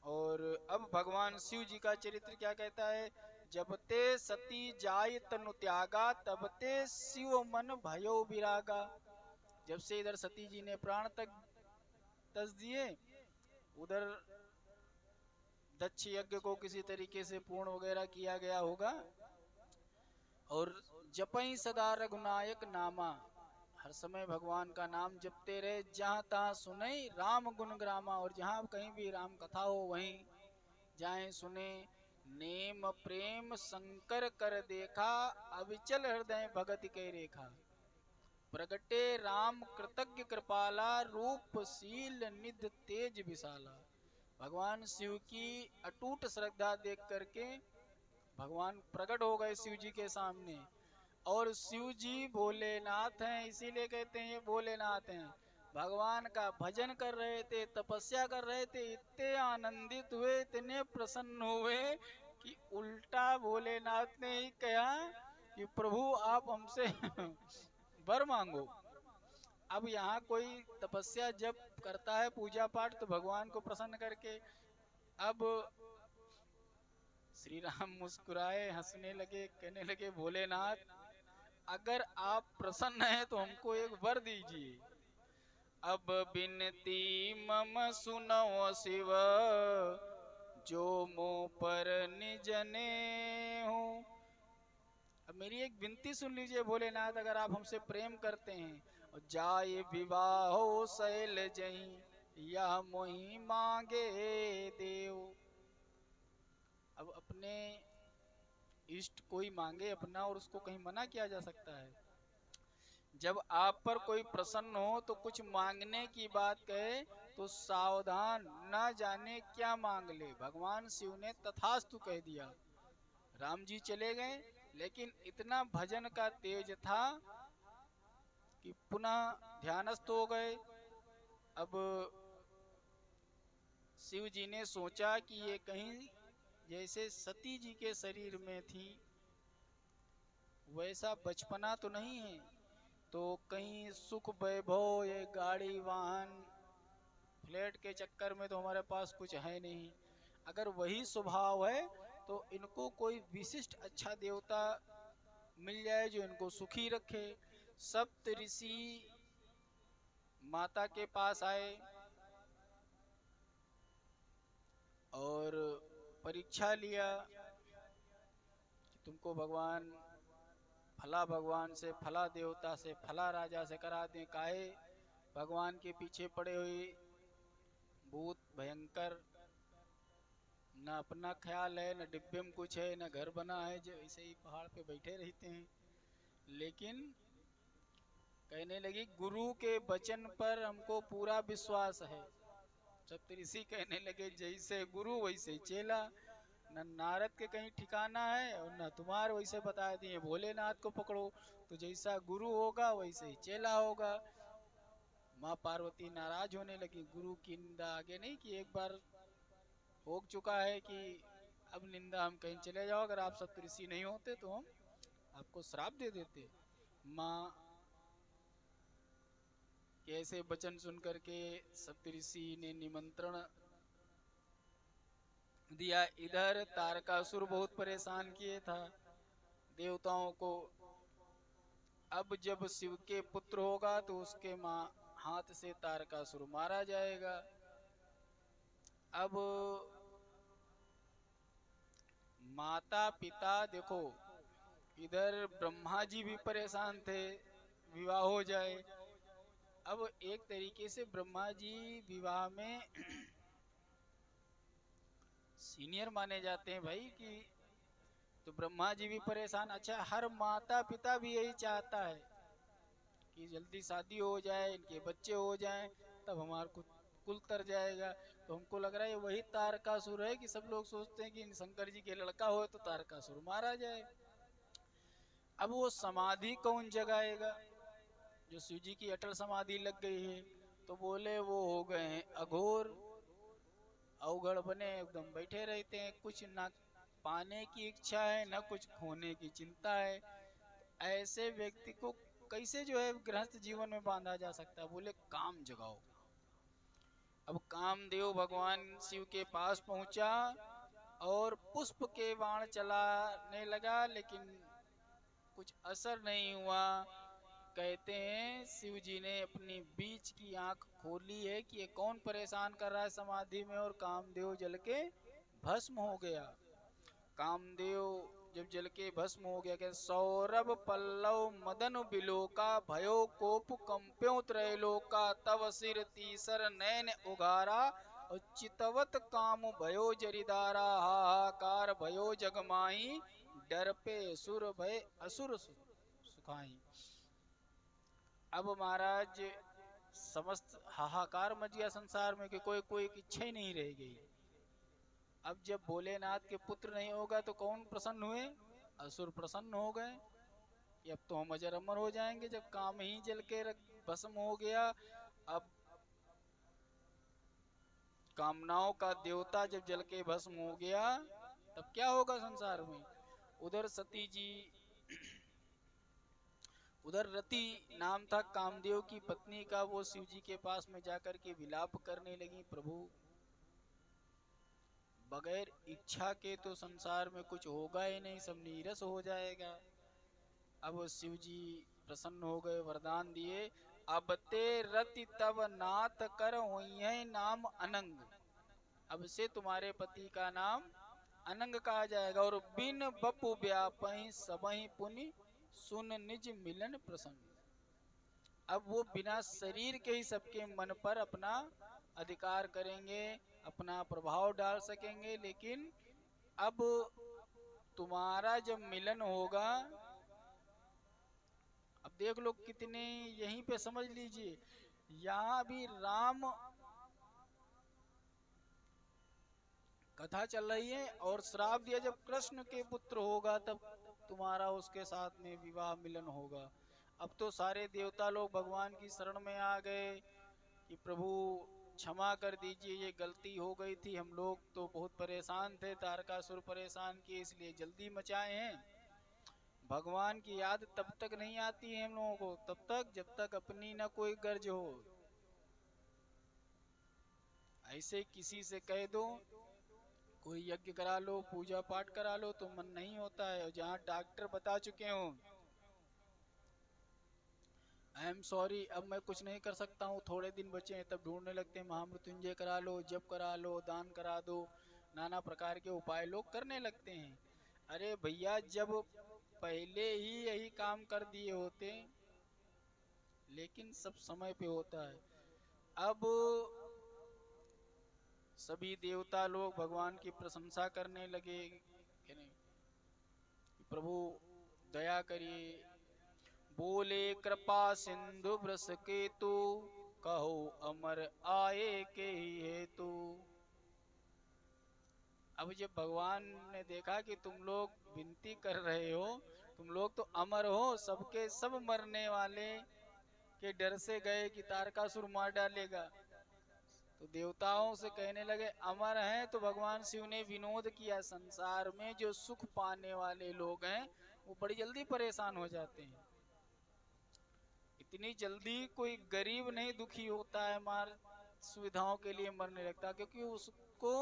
और अब भगवान शिव जी का चरित्र क्या कहता है। जब ते सती जाय तनु त्यागा, तब ते शिव मन भयो विरागा। जब से इधर सती जी ने प्राण तक तज दिए, उधर दक्ष यज्ञ को किसी तरीके से पूर्ण वगैरह किया गया होगा। और जपई सदा रघुनायक नामा, हर समय भगवान का नाम जपते रहे। जहाँ तहाँ सुने राम गुण ग्रामा, और जहाँ कहीं भी राम कथा हो वहीं जाए सुने। नेम प्रेम शंकर कर देखा, अविचल हृदय भगत के रेखा। प्रगटे राम कृतज्ञ कृपाला, रूप शील निध तेज विशाला। भगवान शिव की अटूट श्रद्धा देख करके भगवान प्रकट हो गए शिव जी के सामने। और शिव जी भोलेनाथ हैं, इसीलिए कहते हैं ये भोलेनाथ हैं। भगवान का भजन कर रहे थे, तपस्या कर रहे थे, इतने आनंदित हुए, इतने प्रसन्न हुए कि उल्टा भोलेनाथ ने ही कहा कि प्रभु आप हमसे वर मांगो। अब यहाँ कोई तपस्या जब करता है, पूजा पाठ, तो भगवान को प्रसन्न करके। अब श्री राम मुस्कुराए, हंसने लगे, कहने लगे भोलेनाथ अगर आप प्रसन्न हैं तो हमको एक वर दीजिए। अब बिनती मम सुनो शिव, जो मुँह पर निजने हूँ। अब मेरी एक विनती सुन लीजिए भोलेनाथ, अगर आप हमसे प्रेम करते हैं, और जाए विवाह शैल जही, यह मोहि मांगे देव। अब अपने इष्ट कोई मांगे अपना, और उसको कहीं मना किया जा सकता है। जब आप पर कोई प्रसन्न हो तो कुछ मांगने की बात कहे तो सावधान, न जाने क्या मांग ले। भगवान शिव ने तथास्तु कह दिया। राम जी चले गए, लेकिन इतना भजन का तेज था कि पुनः ध्यानस्थ हो गए। अब शिव जी ने सोचा कि ये कहीं जैसे सती जी के शरीर में थी वैसा बचपना तो नहीं है, तो कहीं सुख वैभव, ये गाड़ी वाहन फ्लैट के चक्कर में तो हमारे पास कुछ है नहीं। अगर वही स्वभाव है तो इनको कोई विशिष्ट अच्छा देवता मिल जाए जो इनको सुखी रखे। सप्त ऋषि माता के पास आए और परीक्षा लिया कि तुमको भगवान फला भगवान से, फला देवता से, फला राजा से करा दें। काहे भगवान के पीछे पड़े हुए भूत भयंकर, न अपना ख्याल है, न डिब्बे में कुछ है, न घर बना है, जो ऐसे ही पहाड़ पे बैठे रहते हैं। लेकिन कहने लगी गुरु के वचन पर हमको पूरा विश्वास है। सप्तऋषि कहने लगे जैसे गुरु वैसे चेला, न नारद के कहीं ठिकाना है और न तुम्हारे वैसे बता दिए भोलेनाथ को पकड़ो, तो जैसा गुरु होगा वैसे ही चेला होगा। माँ पार्वती नाराज होने लगी। गुरु की निंदा आगे नहीं कि एक बार हो चुका है कि अब निंदा हम कहीं चले जाओ, अगर आप सप्तऋषि नहीं होते तो हम आपको श्राप दे देते। माँ के ऐसे वचन सुन करके सप्तऋषि ने निमंत्रण दिया। इधर तारकासुर बहुत परेशान किए था देवताओं को। अब जब शिव के पुत्र होगा तो उसके माँ हाथ से तारकासुर मारा जाएगा। अब माता पिता देखो, इधर ब्रह्मा जी भी परेशान थे विवाह हो जाए। अब एक तरीके से ब्रह्मा जी विवाह में सीनियर माने जाते हैं भाई कि, तो ब्रह्मा जी भी परेशान। अच्छा, हर माता पिता भी यही चाहता है कि जल्दी शादी हो जाए, इनके बच्चे हो जाएं, तब हमारा कुल तर जाएगा। तो हमको लग रहा है वही तारकासुर है कि सब लोग सोचते हैं कि शंकर जी के लड़का हो तो तारकासुर मारा जाए। अब वो समाधि कौन जगाएगा? जो शिव जी की अटल समाधि लग गई है, तो बोले वो हो गए हैं अघोर, अवघड़ बने एकदम बैठे रहते हैं, कुछ ना पाने की इच्छा है ना कुछ खोने की चिंता है। ऐसे व्यक्ति को कैसे जो है गृहस्थ जीवन में बांधा जा सकता है? बोले काम जगाओ। अब कामदेव भगवान शिव के पास पहुंचा और पुष्प के बाण चलाने लगा, लेकिन कुछ असर नहीं हुआ। कहते हैं शिव जी ने अपनी बीच की आंख खोली है कि ये कौन परेशान कर रहा है समाधि में, और कामदेव जल के भस्म हो गया। कामदेव जब जल के भस्म हो गया, क्या सौरभ पल्लव मदन बिलोका, भयो कोप कंप्यो त्रैलोका, तव सिर तीसर नैन उगारा, और चितवत काम भयो जरिदारा, हाहाकार भयो जगमाही, डर पे सुर भय असुर सुखाई। अब महाराज समस्त हाहाकार मच गया संसार में कि कोई कोई इच्छा ही नहीं रह गई। अब जब भोलेनाथ के पुत्र नहीं होगा तो कौन प्रसन्न हुए? असुर प्रसन्न हो गए कि अब तो हम अजर अमर हो जाएंगे। जब काम ही जल के भस्म हो गया, अब कामनाओं का देवता जब जल के भस्म हो गया, तब क्या होगा संसार में? उधर सती जी उधर रति नाम था कामदेव की पत्नी का, वो शिव जी के पास में जाकर के विलाप करने लगी, प्रभु बगैर इच्छा के तो संसार में कुछ होगा ही नहीं, सब नीरस हो जाएगा। अब शिव जी प्रसन्न हो गए, वरदान दिए, अब ते रति तब नाथ कर हुई नाम अनंग। अब से तुम्हारे पति का नाम अनंग कहा जाएगा, और बिन बपु व्यापहि सबहि पुनि सुन निज मिलन प्रसन्न। अब वो बिना शरीर के ही सबके मन पर अपना अधिकार करेंगे, अपना प्रभाव डाल सकेंगे। लेकिन अब तुम्हारा जब मिलन होगा, अब देख लो कितने, यहीं पे समझ लीजिए, यहाँ भी राम कथा चल रही है और श्राप दिया जब कृष्ण के पुत्र होगा तब तुम्हारा उसके साथ में विवाह मिलन होगा। अब तो सारे देवता लोग भगवान की शरण में आ गए कि प्रभु क्षमा कर दीजिए, ये गलती हो गई थी, हम लोग तो बहुत परेशान थे, तारकासुर परेशान किए इसलिए जल्दी मचाए हैं। भगवान की याद तब तक नहीं आती है हम लोगों को, तब तक जब तक अपनी ना कोई गर्ज हो। ऐसे किसी से कह दो कोई यज्ञ करा लो, पूजा पाठ करा लो, तो मन नहीं होता है। और जहाँ डॉक्टर बता चुके हो आई एम सॉरी अब मैं कुछ नहीं कर सकता हूँ, थोड़े दिन बचे हैं, तब ढूंढने लगते हैं महामृत्युंजय करा लो, जप करा लो, दान करा दो, नाना प्रकार के उपाय लोग करने लगते हैं। अरे भैया, जब पहले ही यही काम कर दिए होते, लेकिन सब समय पे होता है। अब सभी देवता लोग भगवान की प्रशंसा करने लगे कि नहीं, प्रभु दया करिए। बोले कृपा सिंधु वृष केतु, कहो अमर आए के ही हेतु। अब जब भगवान ने देखा कि तुम लोग विनती कर रहे हो, तुम लोग तो अमर हो, सबके सब मरने वाले के डर से गए कि तारकासुर मार डालेगा, तो देवताओं से कहने लगे अमर हैं। तो भगवान शिव ने विनोद किया, संसार में जो सुख पाने वाले लोग हैं वो बड़ी जल्दी परेशान हो जाते हैं। इतनी जल्दी कोई गरीब नहीं दुखी होता है, मार सुविधाओं के लिए मरने लगता, क्योंकि उसको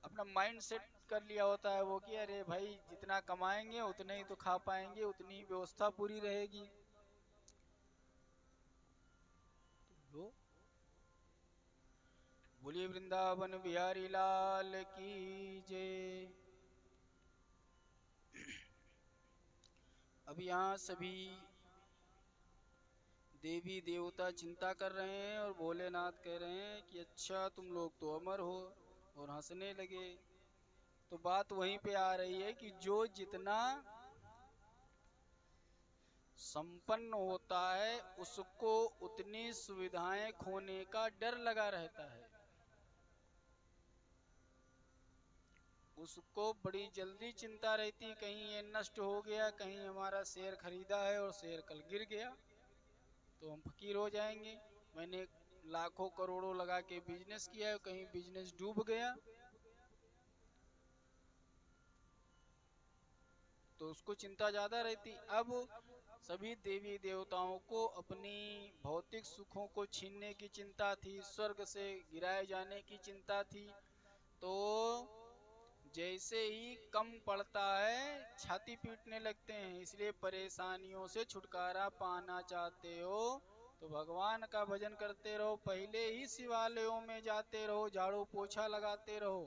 अपना माइंड सेट कर लिया होता है वो कि अरे भाई जितना कमाएंगे उतने ही तो खा पाएंगे, उतनी व्यवस्था पूरी रहेगी। तो बोलिए वृंदावन बिहारी लाल की जय। अब यहाँ सभी देवी देवता चिंता कर रहे हैं और भोलेनाथ कह रहे हैं कि अच्छा तुम लोग तो अमर हो, और हंसने लगे। तो बात वहीं पे आ रही है कि जो जितना संपन्न होता है उसको उतनी सुविधाएं खोने का डर लगा रहता है। उसको बड़ी जल्दी चिंता रहती, कहीं ये नष्ट हो गया, कहीं हमारा शेयर खरीदा है और शेयर कल गिर गया तो हम फकीर हो जाएंगे। मैंने लाखों करोड़ों लगा के बिजनेस किया है, कहीं बिजनेस डूब गया तो उसको चिंता ज्यादा रहती। अब सभी देवी देवताओं को अपनी भौतिक सुखों को छीनने की चिंता थी, स्वर्ग से गिराए जाने की चिंता थी। तो जैसे ही कम पड़ता है छाती पीटने लगते हैं। इसलिए परेशानियों से छुटकारा पाना चाहते हो तो भगवान का भजन करते रहो, पहले ही शिवालयों में जाते रहो, झाड़ू पोछा लगाते रहो,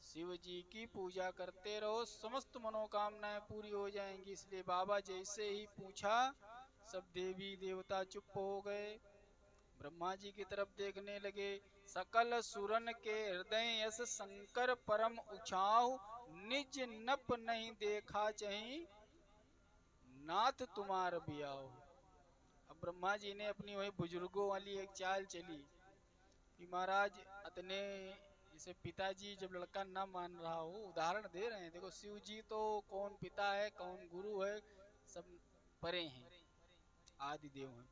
शिव जी की पूजा करते रहो, समस्त मनोकामनाएं पूरी हो जाएंगी। इसलिए बाबा जैसे ही पूछा सब देवी देवता चुप हो गए, ब्रह्मा जी की तरफ देखने लगे। सकल सुरन के हृदय यस शंकर परम उछाऊ, निज नप नहीं देखा चही नाथ तुम्हार बियाओ। अब ब्रह्मा जी ने अपनी वही बुजुर्गों वाली एक चाल चली कि महाराज अपने जैसे पिताजी जब लड़का ना मान रहा हो, उदाहरण दे रहे हैं, देखो शिव जी तो कौन पिता है कौन गुरु है सब परे हैं, आदि देव हैं,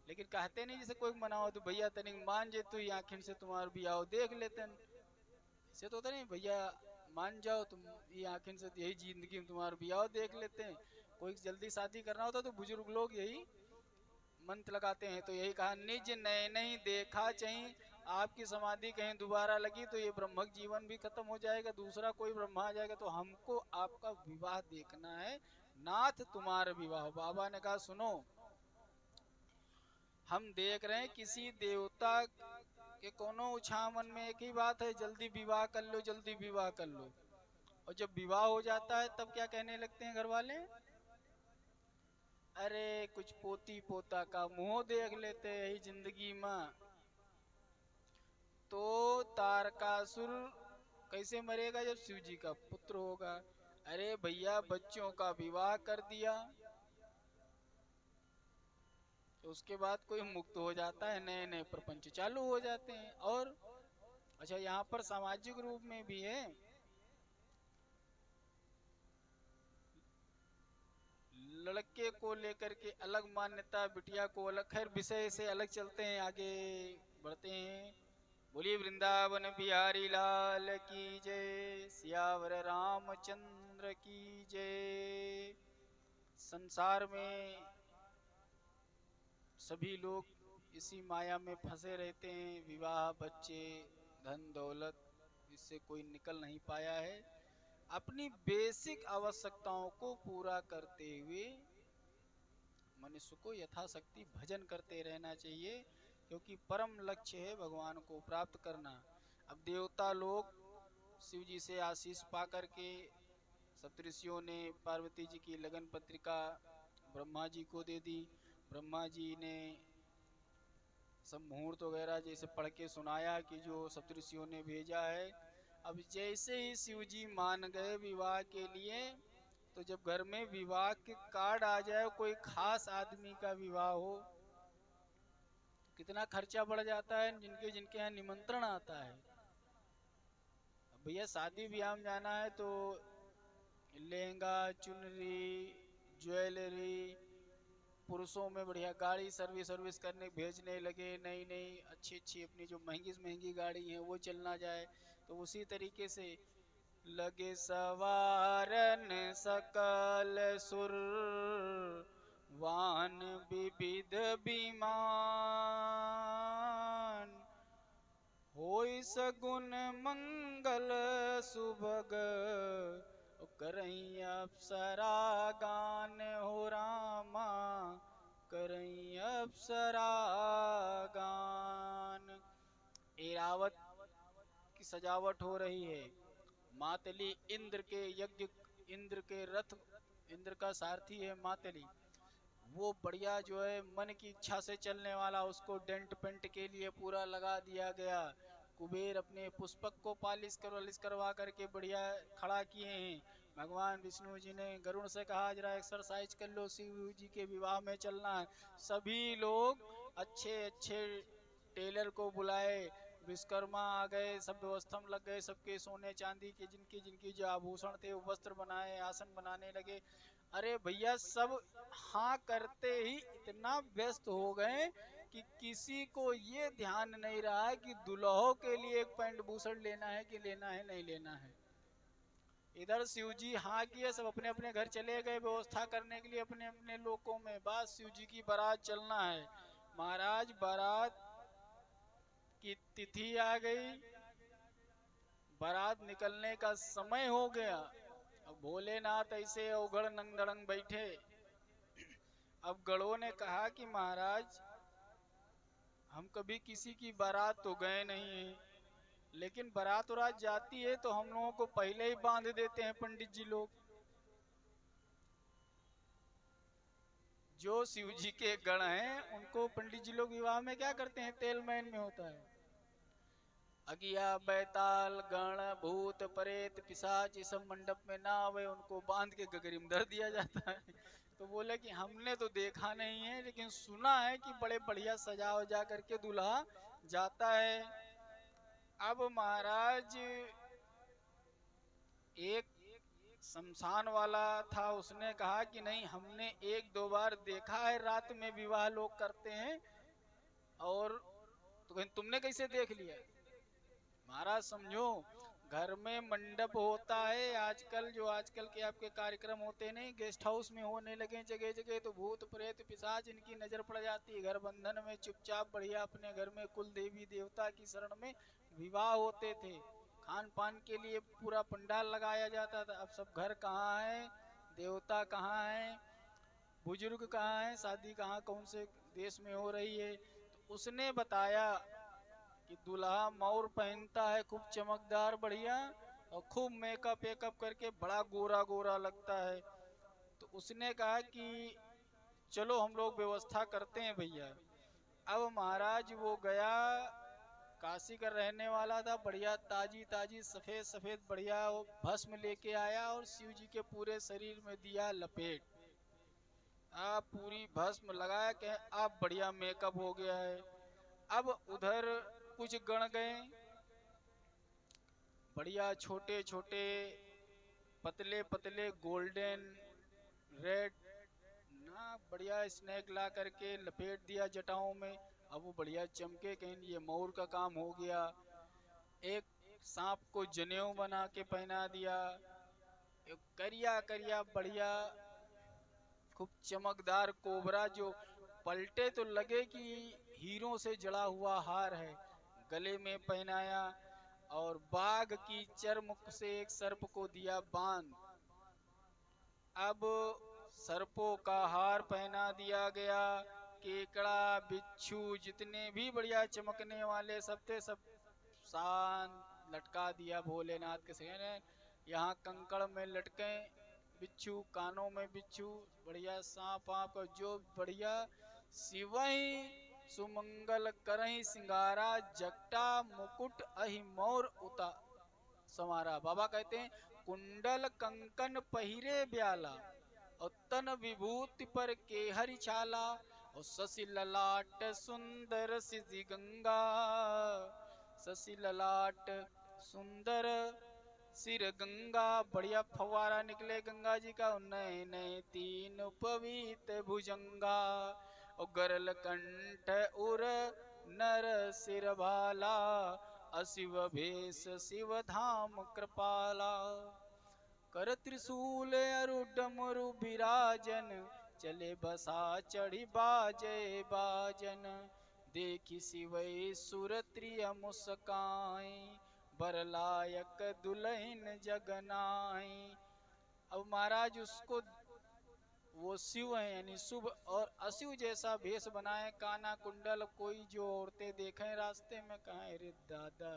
लेकिन कहते नहीं जैसे कोई मनाओ तो भैया तनिक मान जे तू आखिर से तुम्हार भी आओ देख लेते हैं। ऐसे तो होता नहीं भैया मान जाओ तुम, ये आखिर से यही जिंदगी में तुम्हारा भी आओ देख लेते हैं। कोई जल्दी शादी करना होता तो बुजुर्ग लोग यही मंत्र लगाते हैं। तो यही कहा निज नए नहीं देखा चाहिए, आपकी समाधि कहीं दोबारा लगी तो ये ब्रह्मक जीवन भी खत्म हो जाएगा, दूसरा कोई ब्रह्मा आ जाएगा, तो हमको आपका विवाह देखना है, नाथ तुम्हारा विवाह। बाबा ने कहा सुनो, हम देख रहे हैं किसी देवता के कोनो उछामन में एक ही बात है, जल्दी विवाह कर लो जल्दी विवाह कर लो। और जब विवाह हो जाता है तब क्या कहने लगते हैं घर वाले, अरे कुछ पोती पोता का मुंह देख लेते यही जिंदगी में। तो तारकासुर कैसे मरेगा जब शिव जी का पुत्र होगा। अरे भैया बच्चों का विवाह कर दिया तो उसके बाद कोई मुक्त हो जाता है, नए नए प्रपंच चालू हो जाते हैं। और अच्छा यहाँ पर सामाजिक रूप में भी है, लड़के को लेकर के अलग मान्यता, बिटिया को अलग, खैर विषय से अलग चलते हैं, आगे बढ़ते हैं। बोलिए वृंदावन बिहारी लाल की जय, सियावर रामचंद्र की जय। संसार में सभी लोग इसी माया में फंसे रहते हैं, विवाह बच्चे धन दौलत, इससे कोई निकल नहीं पाया है। अपनी बेसिक आवश्यकताओं को पूरा करते हुए मनुष्य को यथाशक्ति भजन करते रहना चाहिए, क्योंकि परम लक्ष्य है भगवान को प्राप्त करना। अब देवता लोग शिव जी से आशीष पा करके, सप्तऋषियों ने पार्वती जी की लगन पत्रिका ब्रह्मा जी को दे दी, ब्रह्मा जी ने सब मुहूर्त वगैरह जैसे पढ़ के सुनाया कि जो सप्तऋषियों ने भेजा है। अब जैसे ही शिव जी मान गए विवाह के लिए, तो जब घर में विवाह के कार्ड आ जाए, कोई खास आदमी का विवाह हो, तो कितना खर्चा बढ़ जाता है, जिनके जिनके यहाँ निमंत्रण आता है। अब भैया शादी ब्याह में जाना है तो लहंगा चुनरी ज्वेलरी, पुरुषों में बढ़िया गाड़ी सर्विस सर्विस करने भेजने लगे, नई नई अच्छी अच्छी अपनी जो महंगी से महंगी गाड़ी है वो चलना जाए। तो उसी तरीके से लगे सवारन सकल सुर, वाहन विविध विमान, होई सगुन मंगल सुभग, करई अप्सरा गान हो रामा, करई अप्सरा गान। की सजावट हो रही है। मातली इंद्र के यज्ञ, इंद्र के रथ, इंद्र का सारथी है मातली, वो बढ़िया जो है मन की इच्छा से चलने वाला, उसको डेंट पेंट के लिए पूरा लगा दिया गया। कुबेर अपने पुष्पक को पालिश करवा करके बढ़िया खड़ा किए हैं। भगवान विष्णु जी ने गरुड़ से कहा जरा एक्सरसाइज कर लो, शिव जी के विवाह में चलना है। सभी लोग अच्छे अच्छे टेलर को बुलाए, विश्वकर्मा आ गए, सब व्यवस्था में लग गए, सबके सोने चांदी के जिनकी जिनकी जो आभूषण थे वो वस्त्र बनाए, आसन बनाने लगे। अरे भैया सब हाँ करते ही इतना व्यस्त हो गए कि किसी को ये ध्यान नहीं रहा है कि दुल्हों के लिए एक पैंट बूसट लेना है कि लेना है नहीं लेना है। इधर शिव जी हाँ किए, सब अपने अपने घर चले गए व्यवस्था करने के लिए अपने अपने लोकों में। बस शिव जी की बारात चलना है। महाराज बारात की तिथि आ गई, बारात निकलने का समय हो गया। अब भोलेनाथ ऐसे उघड़ नंगड़ंग बैठे। अब गढ़ों ने कहा कि महाराज हम कभी किसी की बारात तो गए नहीं हैं, लेकिन बारात उरात जाती है तो हम लोगों को पहले ही बांध देते हैं पंडित जी लोग। जो शिव जी के गण हैं उनको पंडित जी लोग विवाह में क्या करते हैं, तेल मैन में होता है। अगिया बैताल गण भूत प्रेत पिशाच ये सब मंडप में ना आवे, उनको बांध के गगरी में धर दिया जाता है। तो बोले कि हमने तो देखा नहीं है, लेकिन सुना है कि बड़े बढ़िया सजा वजा करके दूल्हा जाता है। अब महाराज एक शमशान वाला था, उसने कहा कि नहीं हमने एक दो बार देखा है रात में विवाह लोग करते हैं, और तो तुमने कैसे देख लिया। महाराज समझो, घर में मंडप होता है, आजकल जो आजकल के आपके कार्यक्रम होते नहीं गेस्ट हाउस में होने लगे जगह जगह, तो भूत प्रेत पिशाच इनकी नजर पड़ जाती है। घर बंधन में चुपचाप बढ़िया अपने घर में कुल देवी देवता की शरण में विवाह होते थे। खान पान के लिए पूरा पंडाल लगाया जाता था। अब सब घर कहाँ है, देवता कहाँ है, बुजुर्ग कहाँ है, शादी कहाँ कौन से देश में हो रही है। तो उसने बताया कि दूल्हा मौर पहनता है खूब चमकदार बढ़िया, और खूब मेकअप वेकअप करके बड़ा गोरा गोरा लगता है। तो उसने कहा कि चलो हम लोग व्यवस्था करते हैं भैया। अब महाराज वो गया, काशी का रहने वाला था, बढ़िया ताजी ताजी सफेद सफेद बढ़िया वो भस्म लेके आया और शिव जी के पूरे शरीर में दिया लपेट। आप पूरी भस्म लगाया के आप बढ़िया मेकअप हो गया है। अब उधर कुछ गण गए, बढ़िया छोटे छोटे पतले पतले गोल्डन रेड ना बढ़िया स्नैक ला करके लपेट दिया जटाओं में। अब वो बढ़िया चमके, कहीं ये मोर का काम हो गया। एक सांप को जनेऊ बना के पहना दिया, एक करिया करिया बढ़िया खूब चमकदार कोबरा जो पलटे तो लगे कि हीरों से जड़ा हुआ हार है, गले में पहनाया। और बाघ की चर्म से एक सर्प को दिया बांध। अब सर्पों का हार पहना दिया गया, केकड़ा बिच्छू जितने भी बढ़िया चमकने वाले सब थे सब शान लटका दिया भोलेनाथ के सिर। यहाँ कंकड़ में लटके बिच्छू, कानों में बिच्छू, बढ़िया सांप आप जो बढ़िया शिवई सुमंगल करही सिंगारा जगटा मुकुट अहि मोर उता समारा। बाबा कहते हैं कुंडल कंकन पहिरे ब्याला, और तन विभूति पर केहरी छाला, और शशि ललाट सुंदर सिद्धि गंगा, शशि ललाट सुंदर सिर गंगा, बढ़िया फवारा निकले गंगा जी का। नए नए तीन पवित्र भुजंगा, और गरल कंठ उर नर सिर भाला, अशिव भेष शिव धाम कृपाला, कर त्रिशूल अरु डमरु बिराजन, चले बसा चढ़ी बाजे बाजन, देखी शिवै सुर त्रिय मुस्काई, बरलायक दुल्हन जगनाई। अब महाराज उसको वो शिव है यानी शुभ, और अशिव जैसा भेष बनाए, काना कुंडल कोई जो औरतें देखें रास्ते में, कहें अरे दादा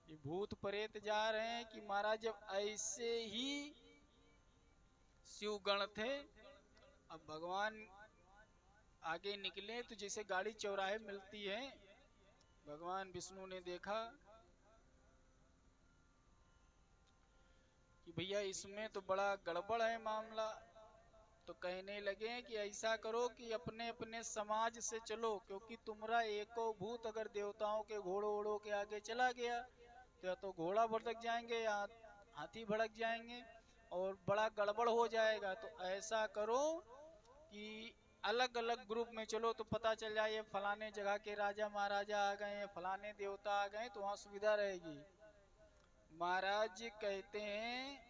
ये भूत प्रेत जा रहे हैं कि महाराज। जब ऐसे ही शिव गण थे, अब भगवान आगे निकले तो जैसे गाड़ी चौराहे मिलती है, भगवान विष्णु ने देखा कि भैया इसमें तो बड़ा गड़बड़ है मामला, तो कहने लगे कि ऐसा करो कि अपने अपने समाज से चलो, क्योंकि तुम्हारा एको भूत अगर देवताओं के घोड़ों ओड़ों के आगे चला गया तो या तो घोड़ा भड़क जाएंगे या हाथी भड़क जाएंगे और बड़ा गड़बड़ हो जाएगा। तो ऐसा करो कि अलग अलग ग्रुप में चलो, तो पता चल जाए ये फलाने जगह के राजा महाराजा आ गए, फलाने देवता आ गए, तो वहां सुविधा रहेगी। महाराज जी कहते हैं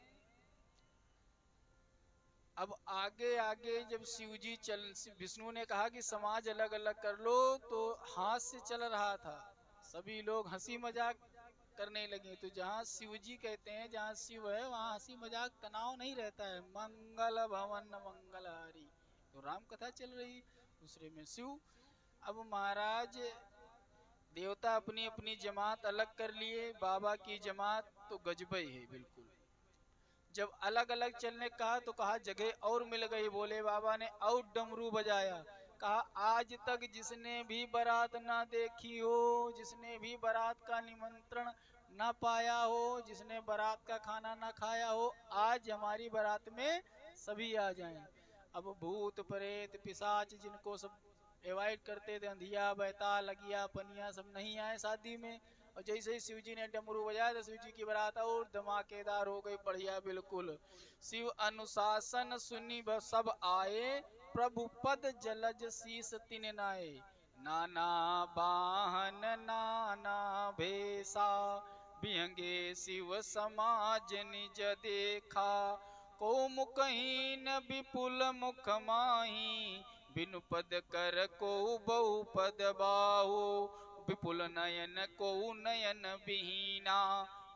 अब आगे आगे जब शिवजी चल, विष्णु ने कहा कि समाज अलग अलग कर लो, तो हाथ से चल रहा था, सभी लोग हंसी मजाक करने लगे। तो जहाँ शिवजी कहते हैं जहाँ शिव है वहाँ हंसी मजाक तनाव नहीं रहता है। मंगल भवन मंगलहारी, तो राम कथा चल रही, दूसरे में शिव। अब महाराज देवता अपनी अपनी जमात अलग कर लिए, बाबा की जमात तो गजबई है बिल्कुल। जब अलग अलग चलने कहा तो कहा जगह और मिल गई, बोले बाबा ने और डमरू बजाया, कहा आज तक जिसने भी बारात ना देखी हो, जिसने भी बारात का निमंत्रण ना पाया हो, जिसने बारात का खाना ना खाया हो, आज हमारी बारात में सभी आ जाएं। अब भूत प्रेत पिशाच जिनको सब एवॉइड करते थे, अंधिया बैताल लगिया पनिया, सब नहीं आए शादी में। और जैसे ही शिव जी ने डमरू बजाया तो शिव जी की बारात और धमाकेदार हो गई, बढ़िया बिल्कुल। शिव अनुशासन सुनी सब आए, प्रभु पद जलज शीस तिन नाए। नाना बाहन नाना भेसा, बिहंगे शिव समाज निज देखा। को मुखहीन विपुल मुख माही, बिनु पद कर को बहु पद बाहु। विपुल नयन को नयन विहीना,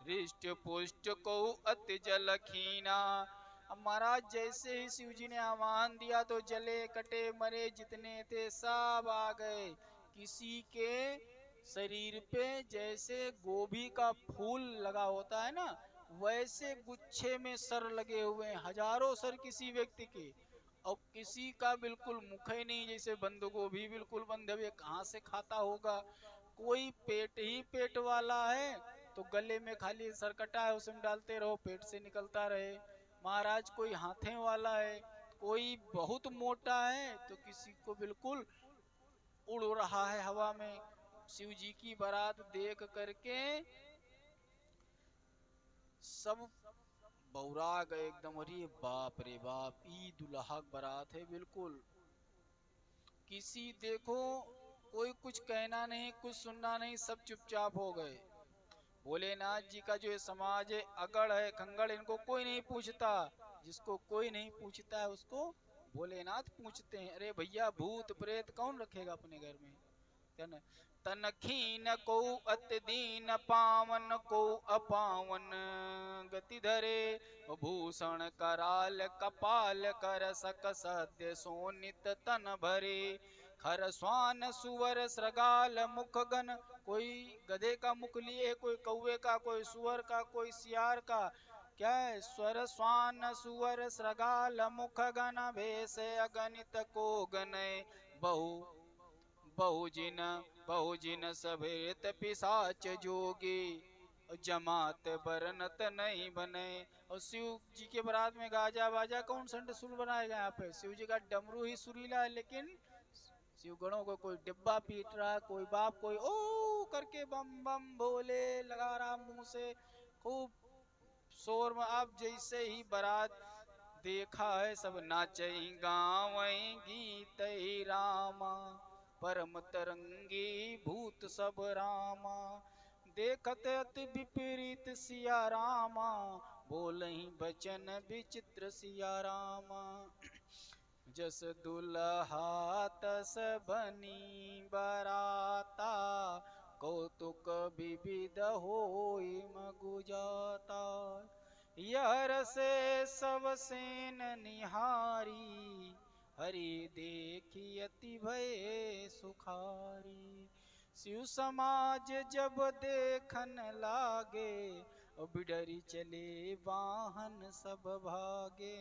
हृष्ट पुष्ट को अति जल खीना। अब महाराज जैसे ही शिव जी ने आह्वान दिया तो जले कटे मरे जितने थे सब आ गए। किसी के शरीर पे जैसे गोभी का फूल लगा होता है ना, वैसे गुच्छे में सर लगे हुए हैं, हजारों सर किसी व्यक्ति के। और किसी का बिल्कुल मुख ही नहीं, जैसे बंद गोभी बिल्कुल बंद है, कहाँ से खाता होगा। कोई पेट ही पेट वाला है तो गले में खाली सरकटा है, उसमें डालते रहो पेट से निकलता रहे। महाराज कोई हाथे वाला है, कोई बहुत मोटा है, तो किसी को बिल्कुल उड़ रहा है हवा में। शिव जी की बारात देख करके सब बौरा गए एकदम, अरे बाप रे बाप, ई दुल्हा बारात है बिल्कुल। किसी देखो कोई कुछ कहना नहीं, कुछ सुनना नहीं, सब चुपचाप हो गए। भोलेनाथ जी का जो समाज है अगड़ है खंगड़, इनको कोई नहीं पूछता। जिसको कोई नहीं पूछता है उसको भोलेनाथ पूछते हैं। अरे भैया भूत प्रेत कौन रखेगा अपने घर में, क्या ना। तन खीन को अति दीन, पावन को अपावन गति धरे। भूषण कराल कपाल कर सक सद्य सोनित तन भरे। खर स्वान सुवर श्रगाल मुख गन, कोई गधे का मुख लिए, कोई कौवे का, कोई सुअर का, कोई सियार का। क्या है, स्वर स्वान सुवर श्रगाल मुख गण, भेष अगणित को गनय। बहु बहुजिन सभेत पिशाच जोगी, जमात बरनत नहीं बने। और शिव जी के बारात में गाजा बाजा कौन संट सुर बनाएगा। यहाँ पे शिव जी का डमरू ही सुरीला है, लेकिन शिव गणों को कोई डिब्बा पीट रहा, कोई बाप, कोई ओ करके बम बम भोले लगा रहा मुंह से खूब शोर में। आप जैसे ही बारात देखा है सब नाचे गाँव गीत रामा, परम तरंगी भूत सब रामा। देखत अति विपरीत सिया रामा, बोलहि बचन विचित्र सिया रामा। जस दुल्हा तस बनी बराता, कौतुक विविध होई मगु जाता। यह से सब सेन निहारी, हरि देखी अति भय सुखारी। शिव समाज जब देखन लागे, बिडरी चले वाहन सब भागे।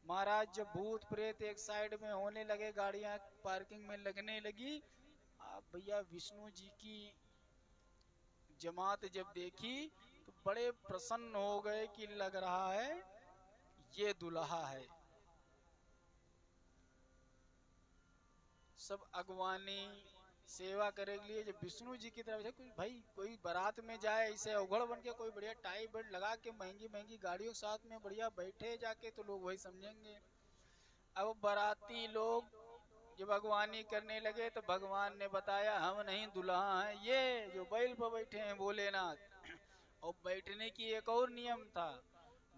महाराज जब भूत प्रेत एक साइड में होने लगे, गाड़ियां पार्किंग में लगने लगी, आप भैया विष्णु जी की जमात जब देखी तो बड़े प्रसन्न हो गए कि लग रहा है ये दुल्हा है। सब अगवानी सेवा करे के लिए जब विष्णु जी की तरफ से कुछ भाई कोई बारात में जाए ऐसे अवघड़ बन के, कोई बढ़िया टाई बेल्ट लगा के महंगी महंगी गाड़ियों साथ में बढ़िया बैठे जाके, तो लोग वही समझेंगे। अब बाराती लोग जब अगवानी करने लगे तो भगवान ने बताया हम नहीं दुल्हा हैं, ये जो बैल पर बैठे हैं भोलेनाथ। और बैठने की एक और नियम था,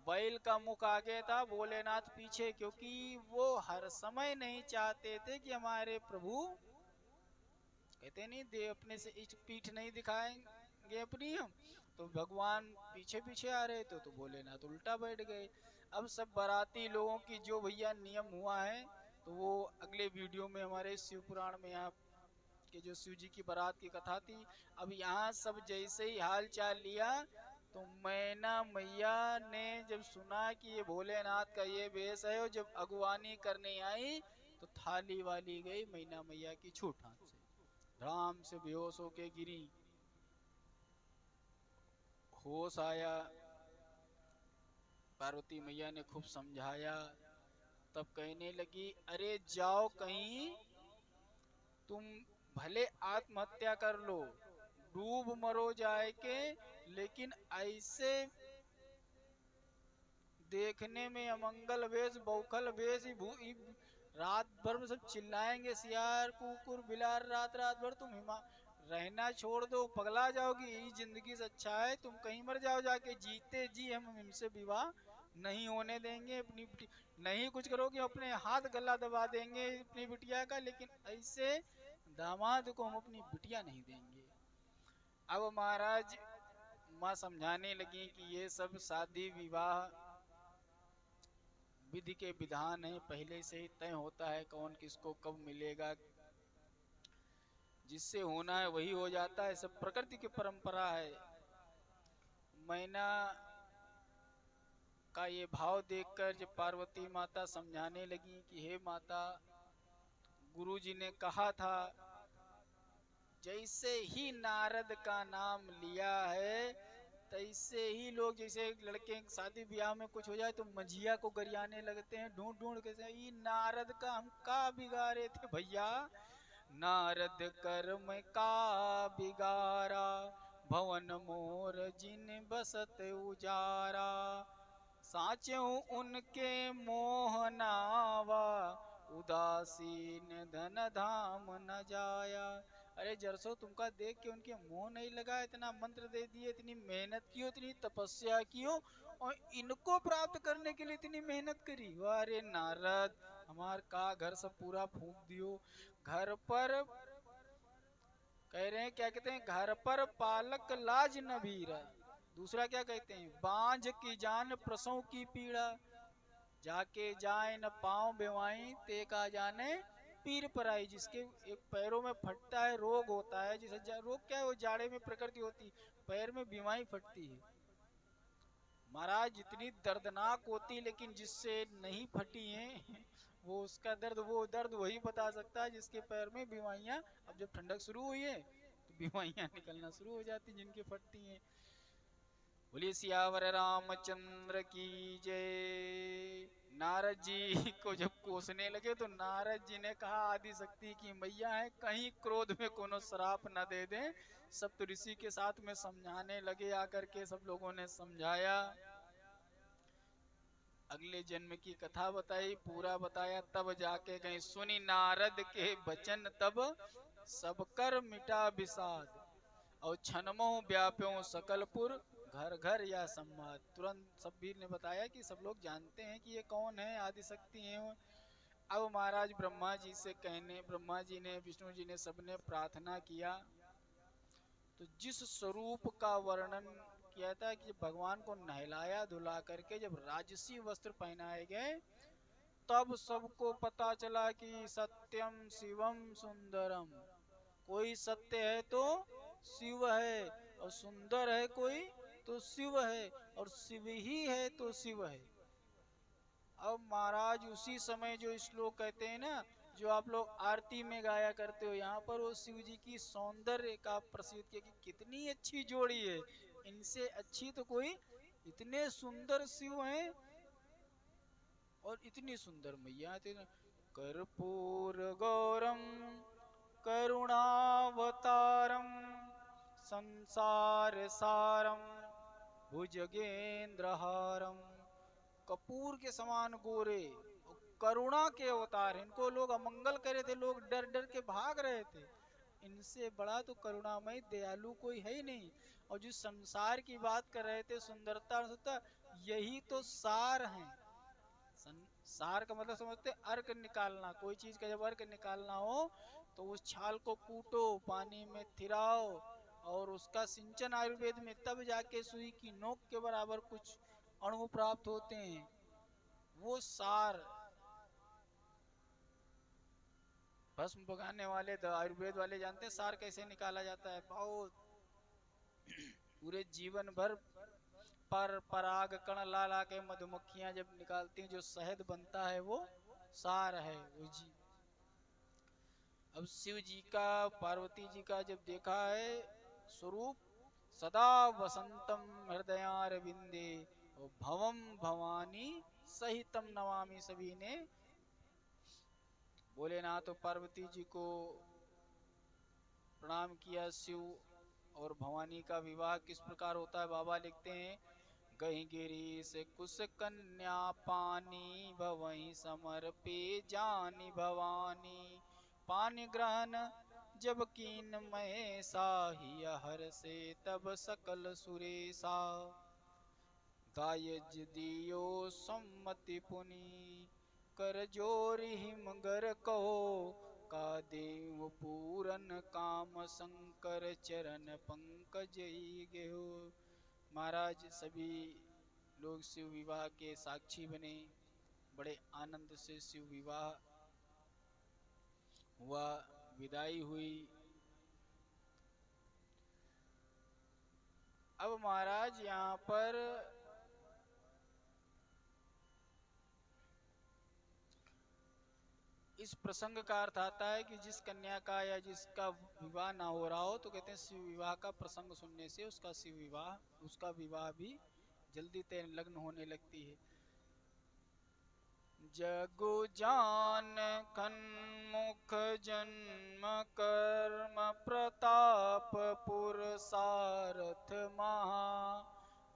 बैल का मुख आगे था, भोलेनाथ पीछे, क्योंकि वो हर समय नहीं चाहते थे कि हमारे प्रभु, कहते नहीं दे अपने से इच पीठ नहीं दिखाएंगे अपनी हम, तो भगवान पीछे पीछे आ रहे थे तो भोलेनाथ उल्टा बैठ गए। अब सब बाराती लोगों की जो भैया नियम हुआ है, तो वो अगले वीडियो में हमारे शिव पुराण में आप कि जो शिव जी की बारात की कथा थी। अब यहाँ सब जैसे ही हाल चाल लिया, तो मैना मैया ने जब सुना कि ये भोलेनाथ का ये वेश है, और जब अगवानी करने आई तो थाली वाली गई मैना मैया की छूट हाथ से, राम से बेहोश होके गिरी। होश आया, पार्वती मैया ने खूब समझाया, तब कहने लगी अरे जाओ कहीं, तुम भले आत्महत्या कर लो, डूब मरो जाए के, लेकिन ऐसे देखने में अमंगल वेश बौखल वेश रात भर में सब चिल्लाएंगे सियार कुकुर बिलार, रात रात भर तुम हिमा रहना छोड़ दो, पगला जाओगी, यही जिंदगी से अच्छा है तुम कहीं मर जाओ जाके, जीते जी हम इनसे विवाह नहीं होने देंगे, अपनी नहीं कुछ करोगे अपने हाथ गला दबा देंगे अपनी बिटिया का, लेकिन ऐसे दामाद को हम अपनी बिटिया नहीं देंगे। अब महाराज माँ समझाने लगी कि ये सब शादी विवाह विधि के विधान है, पहले से ही तय होता है कौन किसको कब मिलेगा, जिससे होना है वही हो जाता है, सब प्रकृति की परंपरा है। मैना का ये भाव देखकर जब पार्वती माता समझाने लगी कि हे माता, गुरुजी ने कहा था, जैसे ही नारद का नाम लिया है तैसे ही लोग, जैसे लड़के शादी ब्याह में कुछ हो जाए तो मंझिया को गरियाने लगते हैं, ढूंढ ढूंढ के ये नारद का हम का बिगाड़े थे भैया, नारद कर्म का बिगारा, भवन मोर जिन बसत उजारा, साचू उनके मोहनावा, उदासीन धन धाम न जाया। अरे जरसो तुमका देख के उनके मुंह नहीं लगा, इतना मंत्र दे दिए, इतनी मेहनत की, इतनी तपस्या की, और इनको प्राप्त करने के लिए इतनी मेहनत करी। अरे नारद हमार का घर सब पूरा फूंक दियो, घर पर कह रहे हैं क्या कहते हैं, घर पर पालक लाज न भीरा, दूसरा क्या कहते हैं, बांझ की जान प्रसव की पीड़ा, जाके जाए न पांव बेवाई ते का जाने पीर पर आई, जिसके एक पैरों में फटता है रोग होता है, जिसे रोग क्या है, वो जाड़े में प्रकृति होती, पैर में बीमारी फटती है महाराज, जितनी दर्दनाक होती, लेकिन जिससे नहीं फटी है वो उसका दर्द, वो दर्द वही बता सकता है जिसके पैर में बीमारियां, अब जब ठंडक शुरू हुई है तो बीमारियां निकलना शुरू हो जाती जिनके फटती हैं। बोलिए सियावर रामचंद्र की जय। नारद जी को जब कोसने लगे तो नारद जी ने कहा आदि शक्ति की मैया है, कहीं क्रोध में कोनो श्राप न दे दें। सप्त ऋषि के साथ में समझाने लगे, आकर के सब लोगों ने समझाया, अगले जन्म की कथा बताई, पूरा बताया, तब जाके कहीं सुनी नारद के वचन, तब सब कर मिटा विषाद, और छनमो व्याप्यो सकलपुर, घर घर या संवाद। तुरंत सब वीर ने बताया कि सब लोग जानते हैं कि ये कौन है, आदि शक्ति है। अब महाराज ब्रह्मा जी से कहने, ब्रह्मा जी ने विष्णु जी ने सबने प्रार्थना किया, तो जिस स्वरूप का वर्णन किया था कि जब भगवान को नहलाया धुला करके जब राजसी वस्त्र पहनाए गए, तब सबको पता चला कि सत्यम शिवम सुंदरम, कोई सत्य है तो शिव है, और सुंदर है कोई तो शिव है, और शिव ही है तो शिव है। अब महाराज उसी समय जो श्लोक कहते हैं ना, जो आप लोग आरती में गाया करते हो, यहाँ पर वो शिव जी की सौंदर्य का प्रसिद्ध किया कि कितनी अच्छी जोड़ी है, इनसे अच्छी तो कोई, इतने सुंदर शिव हैं और इतनी सुंदर मैया थे। कर्पूर गौरम करुणावतारम संसार सारम भुजगेंद्रहारम, कपूर के समान गोरे, करुणा के अवतार। इनको लोग अमंगल करे थे, लोग डर डर के भाग रहे थे, इनसे बड़ा तो करुणामय दयालु कोई है ही नहीं। और जिस संसार की बात कर रहे थे, सुंदरता सुंदरता, यही तो सार है। सार का मतलब समझते, अर्क निकालना, कोई चीज का जब अर्क निकालना हो तो उस छाल को कूटो, पानी में थिराओ, और उसका सिंचन आयुर्वेद में, तब जाके सुई की नोक के बराबर कुछ अणु प्राप्त होते हैं, वो सार। भस्म भगाने वाले आयुर्वेद वाले जानते हैं सार कैसे निकाला जाता है। बहुत पूरे जीवन भर पर पराग कण ला ला के मधुमक्खियां जब निकालती हैं, जो शहद बनता है वो सार है वो जी। अब शिव जी का, पार्वती जी का जब देखा है स्वरूप, सदा वसंतम हृदयारविंदे भवम भवानी सहितम नमामि, सभी ने भोलेनाथ और पार्वती जी को प्रणाम किया। शिव और भवानी का विवाह किस प्रकार होता है, बाबा लिखते हैं, गही गिरी से कुश कन्या पानी भवही समर्पे जानी भवानी, पानी ग्रहण जब कीन महेशा ही हर से तब सकल सुरेशा, दायज दियो सम्मति पुनि कर जोरी हिमगर कहो, का देव पूरन काम शंकर चरण पंकज गेहो। महाराज सभी लोग शिव विवाह के साक्षी बने, बड़े आनंद से शिव विवाह हुआ, विदाई हुई। अब महाराज यहाँ पर इस प्रसंग का अर्थ आता है कि जिस कन्या का या जिसका विवाह ना हो रहा हो, तो कहते हैं शिव विवाह का प्रसंग सुनने से उसका शिव विवाह, उसका विवाह भी जल्दी तय लग्न होने लगती है। जगु जान खन्मुख जन्म कर्म प्रताप पुरसारथ महा,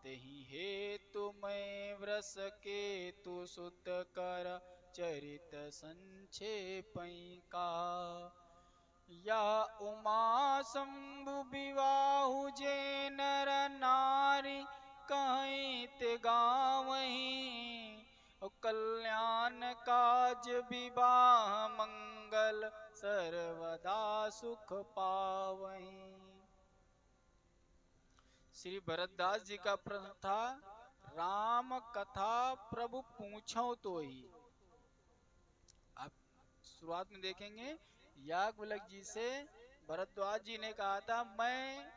तेहि हेतु मैं व्रस के तु सुत कर चरित संक्षेपई का, या उमा शंभु विवाहु जे नर नारी कहीं ते गावहीं, कल्याण काज विवाह मंगल सर्वदा सुख पावहीं। श्री भरतदास जी का प्रश्न था, राम कथा प्रभु पूछो तो ही। आप शुरुआत में देखेंगे याज्ञवल्क्य जी से भरद्वाज जी ने कहा था, मैं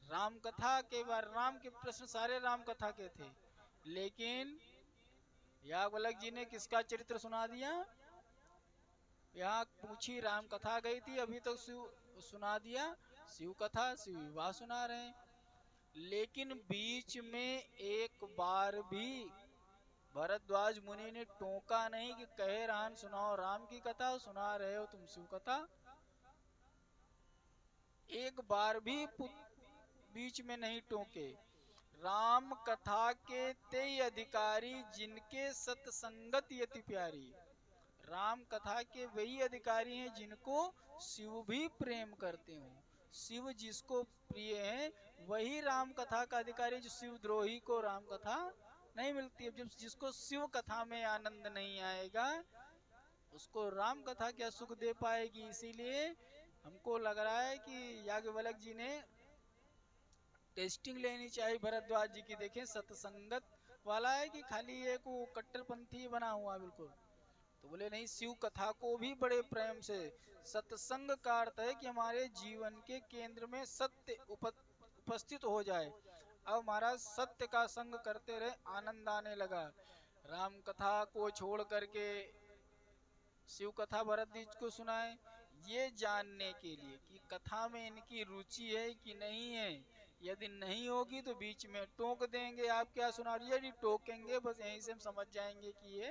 राम कथा के बारे, राम के प्रश्न सारे राम कथा के थे, लेकिन याज्ञवल्क्य जी ने किसका चरित्र सुना दिया, यहाँ पूछी राम कथा गई थी, अभी तो शिव सुना दिया, शिव कथा, शिव विवाह सुना रहे हैं। लेकिन बीच में एक बार भी भरद्वाज मुनि ने टोका नहीं कि कहे राम सुनाओ राम की कथा, सुना रहे हो तुम शिव कथा। एक बार भी बीच में नहीं टोके। राम कथा के ते अधिकारी जिनके सत्संगत यति प्यारी, राम कथा के वही अधिकारी हैं जिनको शिव भी प्रेम करते हो। शिव जिसको प्रिय है वही राम कथा का अधिकारी, जो शिव द्रोही को राम कथा नहीं मिलती है। जब जिसको शिव कथा में आनंद नहीं आएगा, उसको राम कथा क्या सुख दे पाएगी। इसीलिए हमको लग रहा है कि याज्ञवल्क्य जी ने टेस्टिंग लेनी चाहिए भरद्वाज जी की। देखें सत्संगत वाला है कि खाली एक वो कट्टरपंथी बना हुआ बिल्कुल। तो बोले नहीं, शिव कथा को भी बड़े प्रेम से, सत्संग का अर्थ है कि हमारे जीवन के केंद्र में सत्य उपस्थित हो जाए। अब महाराज सत्य का संग करते रहे, आनंद आने लगा। राम कथा को छोड़ करके शिव कथा भरत जी को सुनाए, ये जानने के लिए कि कथा में इनकी रुचि है कि नहीं है। यदि नहीं होगी तो बीच में टोक देंगे, आप क्या सुना रही है, यदि टोकेंगे बस यहीं से हम समझ जाएंगे कि ये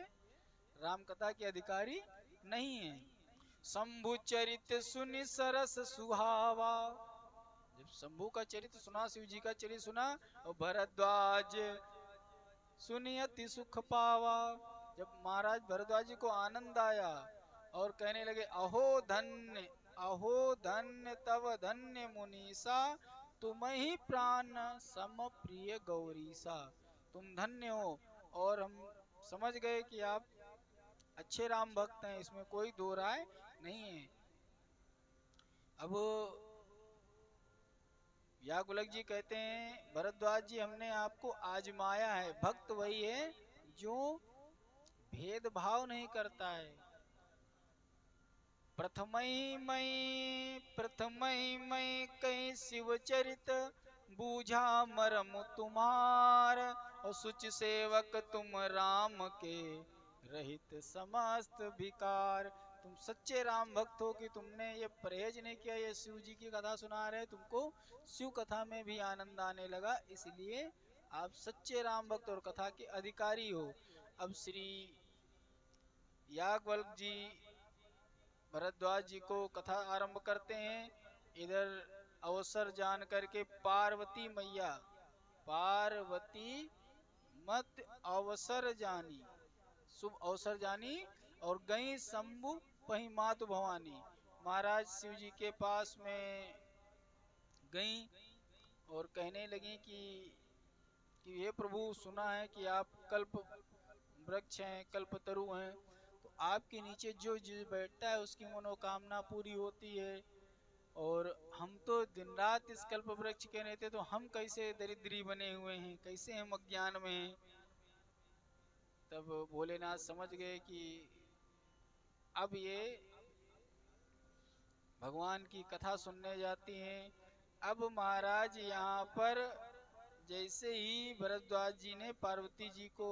राम कथा के अधिकारी नहीं है। शंभु चरित सुनि सरस सुहावा, जब शंभु का चरित्र सुना, शिव जी का चरित्र सुना, और भरद्वाज सुनि अति सुख पावा, जब महाराज भरद्वाज जी को आनंद आया और कहने लगे अहो धन्य तव धन्य मुनीसा, तुम ही प्राण सम प्रिय गौरीसा। तुम धन्य हो और हम समझ गए कि आप अच्छे राम भक्त हैं, इसमें कोई दो राय नहीं है। अब यागुलक जी कहते हैं भरद्वाज जी हमने आपको आजमाया है। भक्त वही है जो भेदभाव नहीं करता है। प्रथमई मई कई शिव चरित, बूझा मरम तुम्हार, और सुच सेवक तुम राम के, रहित समस्त विकार। तुम सच्चे राम भक्त हो कि तुमने ये परहेज नहीं किया, ये शिव जी की कथा सुना रहे, तुमको शिव कथा में भी आनंद आने लगा, इसलिए आप सच्चे राम भक्त और कथा के अधिकारी हो। अब श्री याज्ञवल्क्य जी भरद्वाज जी को कथा आरंभ करते हैं। इधर अवसर जान करके पार्वती मैया, पार्वती मत अवसर जानी, शुभ अवसर जानी, और गई शंभु पही मातु भवानी। महाराज शिव जी के पास में गई और कहने लगी कि हे प्रभु, सुना है कि आप कल्प वृक्ष हैं, कल्पतरु हैं, तो आपके नीचे जो बैठता है उसकी मनोकामना पूरी होती है, और हम तो दिन रात इस कल्प वृक्ष के रहते, तो हम कैसे दरिद्री बने हुए हैं, कैसे हम अज्ञान में हैं। तब भोलेनाथ समझ गए कि अब ये भगवान की कथा सुनने जाती हैं। अब महाराज यहाँ पर जैसे ही भरद्वाज जी ने पार्वती जी को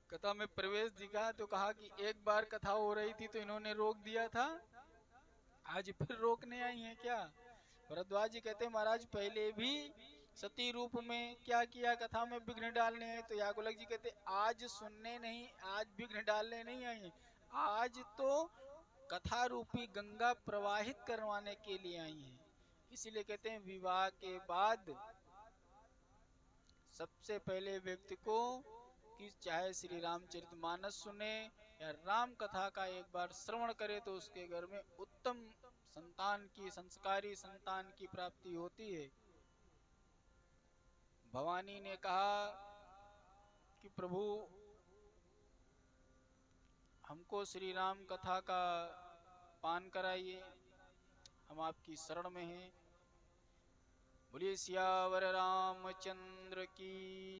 कथा में प्रवेश दिखा, तो कहा कि एक बार कथा हो रही थी तो इन्होंने रोक दिया था, आज फिर रोकने आई हैं क्या। भरद्वाज जी कहते हैं महाराज पहले भी सती रूप में क्या किया, कथा में विघ्न डालने हैं। तो याज्ञवल्क्य जी कहते आज सुनने नहीं, आज विघ्न डालने नहीं आई हैं, आज तो कथा रूपी गंगा प्रवाहित करवाने के लिए आई हैं। इसीलिए कहते हैं विवाह के बाद सबसे पहले व्यक्ति को कि चाहे श्री रामचरितमानस सुने या राम कथा का एक बार श्रवण करे, तो उसके घर में उत्तम संतान की, संस्कारी संतान की प्राप्ति होती है। भवानी ने कहा कि प्रभु हमको श्री राम कथा का पान कराइए, हम आपकी शरण में हैं। बोलिए सियावर रामचंद्र की।